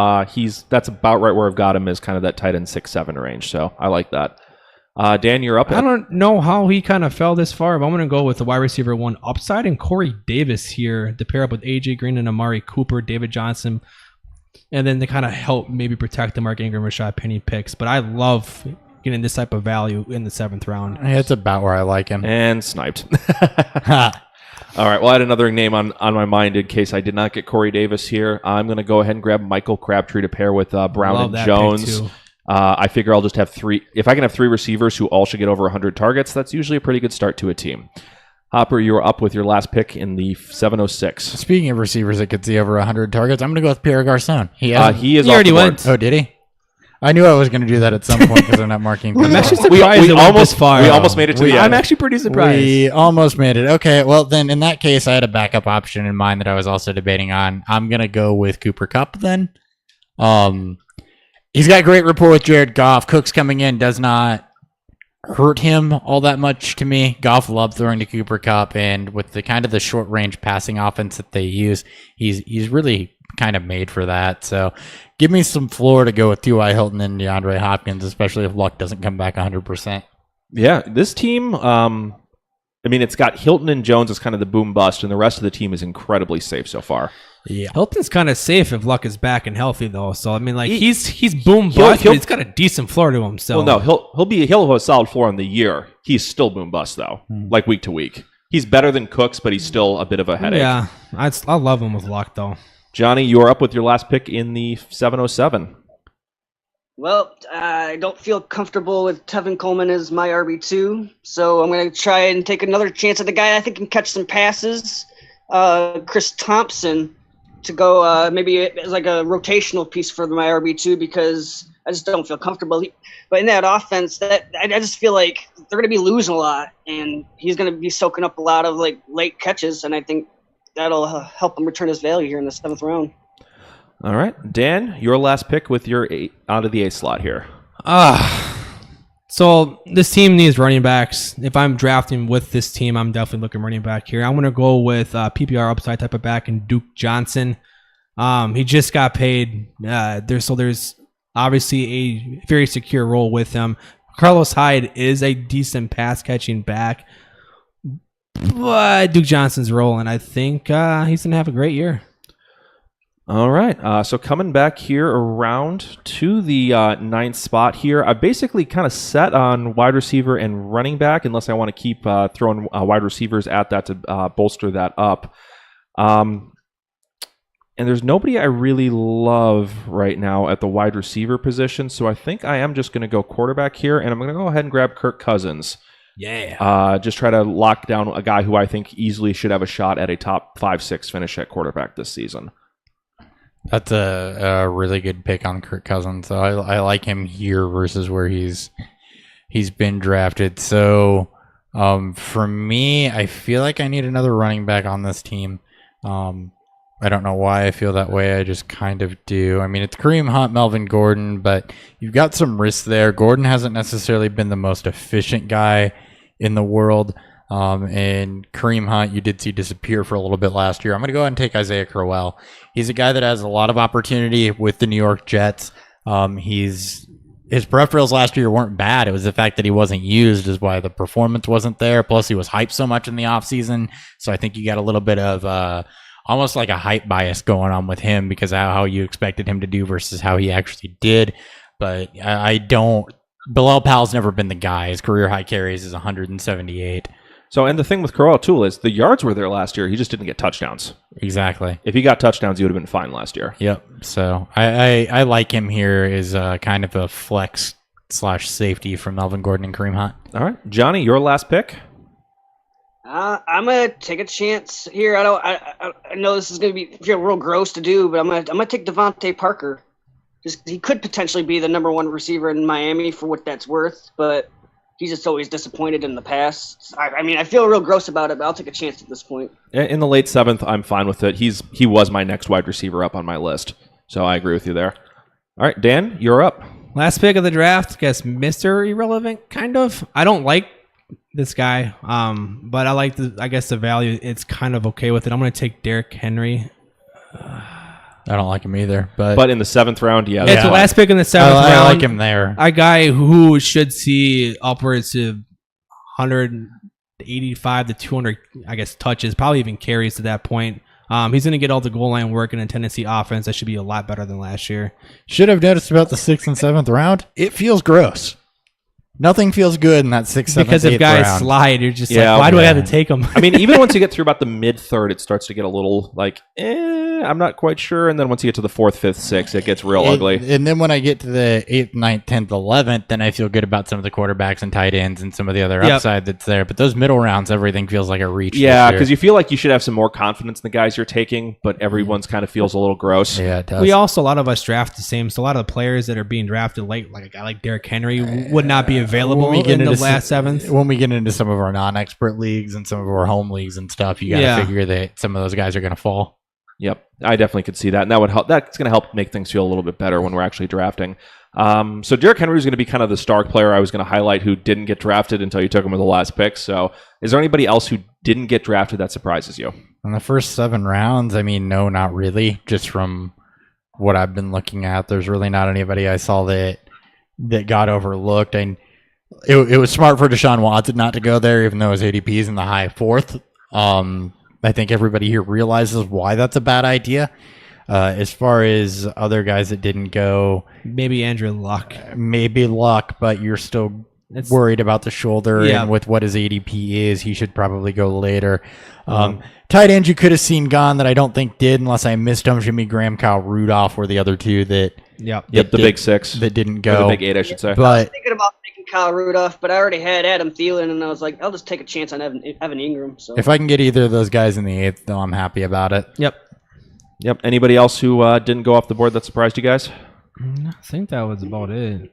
Speaker 1: That's about right where I've got him, is kind of that tight end 6-7 range. So I like that. Dan, you're up.
Speaker 3: I don't know how he kind of fell this far, but I'm going to go with the wide receiver 1 upside and Corey Davis here to pair up with AJ Green and Amari Cooper, David Johnson, and then to kind of help maybe protect the Mark Ingram, Rashad Penny picks. But I love getting this type of value in the 7th round.
Speaker 4: It's about where I like him.
Speaker 1: And sniped. All right, well, I had another name on my mind in case I did not get Corey Davis here. I'm going to go ahead and grab Michael Crabtree to pair with Brown and Jones. I figure I'll just have 3. If I can have 3 receivers who all should get over 100 targets, that's usually a pretty good start to a team. Hopper, you were up with your last pick in the 706.
Speaker 4: Speaking of receivers that could see over 100 targets, I'm going to go with Pierre Garcon.
Speaker 1: He is
Speaker 3: He already went.
Speaker 4: Oh, did he? I knew I was going to do that at some point because I'm not marking.
Speaker 3: I'm actually surprised
Speaker 1: we almost made it to the end.
Speaker 3: I'm actually pretty surprised.
Speaker 4: We almost made it. Okay, well, then in that case, I had a backup option in mind that I was also debating on. I'm going to go with Cooper Kupp then. He's got great rapport with Jared Goff. Cook's coming in does not hurt him all that much to me. Goff loved throwing to Cooper Kupp, and with the kind of the short range passing offense that they use, he's really kind of made for that. So give me some floor to go with T.Y. Hilton and DeAndre Hopkins, especially if Luck doesn't come back 100%.
Speaker 1: Yeah, this team, it's got Hilton and Jones as kind of the boom bust, and the rest of the team is incredibly safe so far.
Speaker 4: Yeah,
Speaker 3: Hilton's kind of safe if Luck is back and healthy though. So he's boom bust, but he's got a decent floor to him. So
Speaker 1: no, he'll have a solid floor on the year. He's still boom bust though, like week to week. He's better than Cooks, but he's still a bit of a headache.
Speaker 3: Yeah, I love him with Luck though.
Speaker 1: Johnny, you're up with your last pick in the 707.
Speaker 2: Well, I don't feel comfortable with Tevin Coleman as my RB2, so I'm going to try and take another chance at the guy I think can catch some passes, Chris Thompson, to go maybe as like a rotational piece for my RB2 because I just don't feel comfortable. But in that offense, I just feel like they're going to be losing a lot, and he's going to be soaking up a lot of like late catches, and I think that'll help him return his value here in the 7th round.
Speaker 1: All right, Dan, your last pick with your 8 out of the 8 slot here.
Speaker 3: So this team needs running backs. If I'm drafting with this team, I'm definitely looking running back here. I'm going to go with PPR upside type of back and Duke Johnson. He just got paid. There's obviously a very secure role with him. Carlos Hyde is a decent pass catching back, but Duke Johnson's rolling. I think he's going to have a great year.
Speaker 1: All right, so coming back here around to the 9th spot here, I basically kind of set on wide receiver and running back, unless I want to keep throwing wide receivers at that to bolster that up. And there's nobody I really love right now at the wide receiver position, so I think I am just going to go quarterback here, and I'm going to go ahead and grab Kirk Cousins.
Speaker 3: Yeah.
Speaker 1: Just try to lock down a guy who I think easily should have a shot at a top 5-6 finish at quarterback this season.
Speaker 4: That's a really good pick on Kirk Cousins. So I like him here versus where he's been drafted. So for me, I feel like I need another running back on this team. I don't know why I feel that way. I just kind of do. I mean, it's Kareem Hunt, Melvin Gordon, but you've got some risks there. Gordon hasn't necessarily been the most efficient guy in the world. And Kareem Hunt, you did see disappear for a little bit last year. I'm going to go ahead and take Isaiah Crowell. He's a guy that has a lot of opportunity with the New York Jets. His peripherals last year weren't bad. It was the fact that he wasn't used is why the performance wasn't there. Plus, he was hyped so much in the offseason. So I think you got a little bit of almost like a hype bias going on with him because of how you expected him to do versus how he actually did. But I don't. Bilal Powell's never been the guy. His career high carries is 178.
Speaker 1: So, and the thing with Crowell, too, is the yards were there last year. He just didn't get touchdowns.
Speaker 4: Exactly.
Speaker 1: If he got touchdowns, he would have been fine last year.
Speaker 4: Yep. So, I like him here as kind of a flex / safety for Melvin Gordon and Kareem Hunt.
Speaker 1: All right. Johnny, your last pick?
Speaker 2: I'm gonna take a chance here. I know this is gonna feel real gross to do, but I'm gonna take Devontae Parker. Just he could potentially be the number 1 receiver in Miami for what that's worth, but he's just always disappointed in the past. I mean, I feel real gross about it, but I'll take a chance at this point.
Speaker 1: In the late 7th, I'm fine with it. He was my next wide receiver up on my list, so I agree with you there. All right, Dan, you're up.
Speaker 3: Last pick of the draft, I guess Mr. Irrelevant, kind of. I don't like this guy, but I like the value. It's kind of okay with it. I'm going to take Derrick Henry.
Speaker 4: I don't like him either, but
Speaker 1: in the 7th round, yeah.
Speaker 3: It's the last pick in the 7th round.
Speaker 4: I like him there.
Speaker 3: A guy who should see upwards of 185 to 200, I guess, touches, probably even carries to that point. He's going to get all the goal line work in a Tennessee offense. That should be a lot better than last year.
Speaker 4: Should have noticed about the 6th and 7th round. It feels gross. Nothing feels good in that 6th, 7th,
Speaker 3: because if
Speaker 4: 8th
Speaker 3: guys
Speaker 4: round.
Speaker 3: slide, you're just like, why do I have to take them?
Speaker 1: I mean, even once you get through about the mid-3rd, it starts to get a little like, I'm not quite sure. And then once you get to the 4th, 5th, 6th, it gets real ugly.
Speaker 4: And then when I get to the 8th, 9th, 10th, 11th, then I feel good about some of the quarterbacks and tight ends and some of the other upside that's there. But those middle rounds, everything feels like a reach.
Speaker 1: Yeah, because you feel like you should have some more confidence in the guys you're taking, but everyone's kind of feels a little gross.
Speaker 4: Yeah, it does.
Speaker 3: We also, a lot of us draft the same. So a lot of the players that are being drafted late, like a guy like Derrick Henry, would not be available in the last 7th.
Speaker 4: When we get into some of our non-expert leagues and some of our home leagues and stuff, you got to figure that some of those guys are going to fall.
Speaker 1: Yep, I definitely could see that, and that would help. That's going to help make things feel a little bit better when we're actually drafting. So Derrick Henry is going to be kind of the star player I was going to highlight who didn't get drafted until you took him with the last pick. So is there anybody else who didn't get drafted that surprises you?
Speaker 4: In the first 7 rounds, I mean, no, not really. Just from what I've been looking at, there's really not anybody I saw that got overlooked. And it was smart for Deshaun Watson not to go there, even though his ADP is in the high 4th. I think everybody here realizes why that's a bad idea. As far as other guys that didn't go,
Speaker 3: maybe Andrew Luck.
Speaker 4: Maybe Luck, but you're still worried about the shoulder, and with what his ADP is, he should probably go later. Tight ends you could have seen gone that I don't think did, unless I missed them. Jimmy Graham, Kyle Rudolph were the other two that
Speaker 1: the big 6
Speaker 4: that didn't go.
Speaker 1: Or the big 8, I should say.
Speaker 4: But
Speaker 2: I was thinking about taking Kyle Rudolph, but I already had Adam Thielen, and I was like, I'll just take a chance on Evan Ingram. So
Speaker 4: if I can get either of those guys in the 8th, though, I'm happy about it.
Speaker 1: Yep. Anybody else who didn't go off the board that surprised you guys?
Speaker 3: I think that was about it.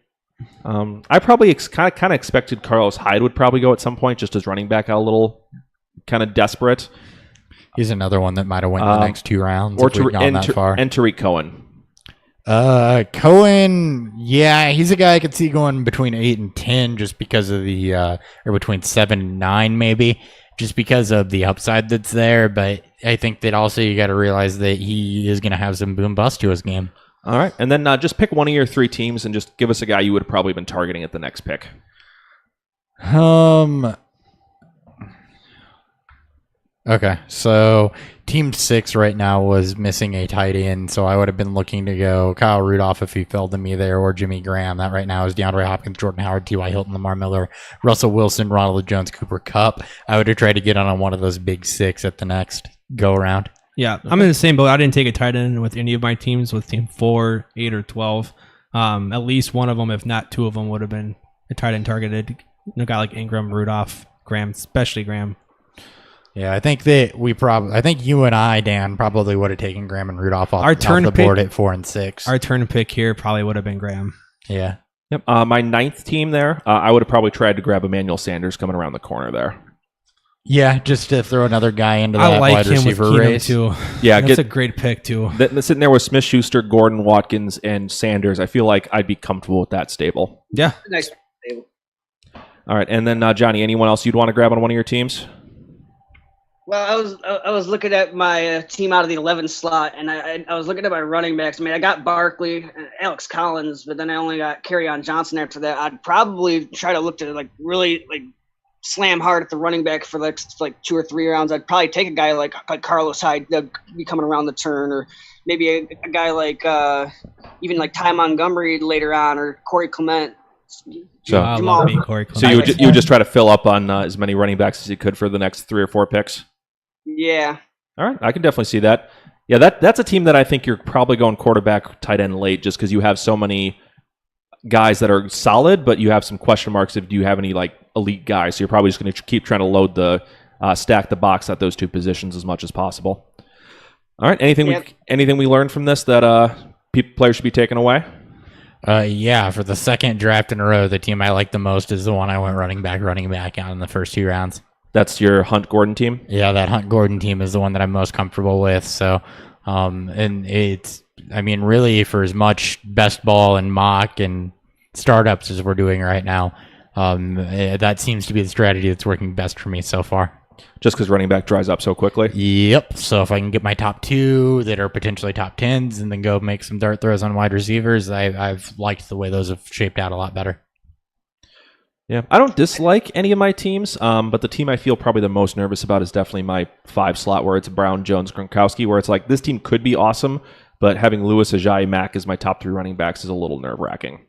Speaker 1: I probably kind of expected Carlos Hyde would probably go at some point, just as running back, a little kind of desperate.
Speaker 4: He's another one that might have went in the next 2 rounds
Speaker 1: or
Speaker 4: if we'd gone that far.
Speaker 1: And Tariq Cohen.
Speaker 4: Cohen, yeah, he's a guy I could see going between 8 and 10 just because of the, or between 7 and 9 maybe, just because of the upside that's there. But I think that also you got to realize that he is going to have some boom bust to his game.
Speaker 1: All right, and then just pick one of your 3 teams and just give us a guy you would have probably been targeting at the next pick.
Speaker 4: Okay, so Team 6 right now was missing a tight end, so I would have been looking to go Kyle Rudolph if he fell to me there, or Jimmy Graham. That right now is DeAndre Hopkins, Jordan Howard, T.Y. Hilton, Lamar Miller, Russell Wilson, Ronald Jones, Cooper Kupp. I would have tried to get on one of those big 6 at the next go-around.
Speaker 3: Yeah, I'm in the same boat. I didn't take a tight end with any of my teams with team 4, 8, or 12. At least one of them, if not 2 of them, would have been a tight end targeted. A guy like Ingram, Rudolph, Graham, especially Graham.
Speaker 4: Yeah, I think that I think you and I, Dan, probably would have taken Graham and Rudolph off the board at 4 and 6.
Speaker 3: Our turn pick here probably would have been Graham.
Speaker 4: Yeah.
Speaker 1: Yep. My 9th team there, I would have probably tried to grab Emmanuel Sanders coming around the corner there.
Speaker 4: Yeah, just to throw another guy into that wide receiver race
Speaker 3: too.
Speaker 1: Yeah,
Speaker 3: that's a great pick too.
Speaker 1: Sitting there with Smith-Schuster, Gordon, Watkins, and Sanders, I feel like I'd be comfortable with that stable.
Speaker 3: Yeah.
Speaker 2: Nice stable.
Speaker 1: All right, and then Johnny, anyone else you'd want to grab on one of your teams?
Speaker 2: Well, I was looking at my team out of the 11 slot, and I was looking at my running backs. I mean, I got Barkley, and Alex Collins, but then I only got Kerryon Johnson after that. I'd probably try to look to really slam hard at the running back for like 2 or 3 rounds. I'd probably take a guy like Carlos Hyde that'd be coming around the turn, or maybe a guy like even like Ty Montgomery later on, or Corey Clement.
Speaker 1: So,
Speaker 3: Corey Clement.
Speaker 1: So you would just try to fill up on as many running backs as you could for the next 3 or 4 picks?
Speaker 2: Yeah.
Speaker 1: All right, I can definitely see that. Yeah, that's a team that I think you're probably going quarterback, tight end late, just because you have so many guys that are solid, but you have some question marks if you have any elite guys. So you're probably just going to keep trying to load the stack the box at those 2 positions as much as possible. All right, anything we learned from this that players should be taking away?
Speaker 4: Yeah, for the second draft in a row, the team I like the most is the one I went running back out in the first 2 rounds.
Speaker 1: That's your Hunt Gordon team?
Speaker 4: Yeah, that Hunt Gordon team is the one that I'm most comfortable with. So, and it's, I mean, really for as much best ball and mock and startups as we're doing right now, that seems to be the strategy that's working best for me so far.
Speaker 1: Just because running back dries up so quickly?
Speaker 4: Yep. So if I can get my top 2 that are potentially top 10s and then go make some dart throws on wide receivers, I've liked the way those have shaped out a lot better.
Speaker 1: Yeah, I don't dislike any of my teams, but the team I feel probably the most nervous about is definitely my 5 slot where it's Brown, Jones, Gronkowski, where it's like this team could be awesome, but having Lewis, Ajayi, Mack as my top 3 running backs is a little nerve-wracking.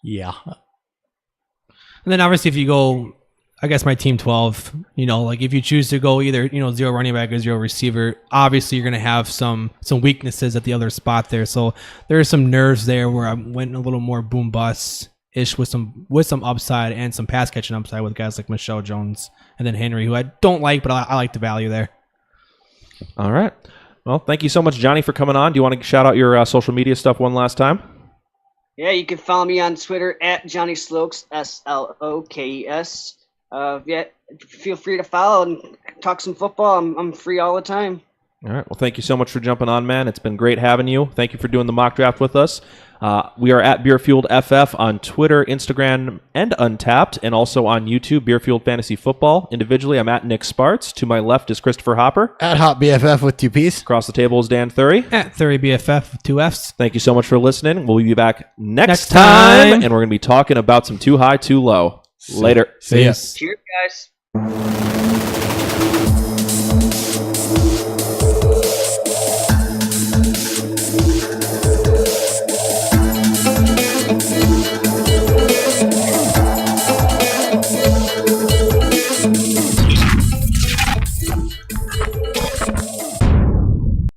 Speaker 4: Yeah.
Speaker 3: And then obviously if you go, I guess my team 12, like if you choose to go either, 0 running back or 0 receiver, obviously you're going to have some weaknesses at the other spot there. So there are some nerves there where I went a little more boom bust ish with some upside and some pass catching upside with guys like Michelle Jones and then Henry, who I don't like, but I like the value there.
Speaker 1: All right. Well, thank you so much, Johnny, for coming on. Do you want to shout out your social media stuff one last time?
Speaker 2: Yeah, you can follow me on Twitter at Johnny Slokes, Slokes. Yeah, feel free to follow and talk some football. I'm free all the time.
Speaker 1: All right. Well, thank you so much for jumping on, man. It's been great having you. Thank you for doing the mock draft with us. We are at Beerfield FF on Twitter, Instagram, and Untapped, and also on YouTube, Beerfield Fantasy Football. Individually, I'm at Nick Sparts. To my left is Christopher Hopper.
Speaker 7: At Hot BFF with 2 P's.
Speaker 1: Across the table is Dan Thury.
Speaker 3: At 30 BFF with 2 Fs.
Speaker 1: Thank you so much for listening. We'll be back next
Speaker 3: time.
Speaker 1: time, and we're going to be talking about some too high, too low. Later.
Speaker 7: See ya.
Speaker 2: Cheers, guys.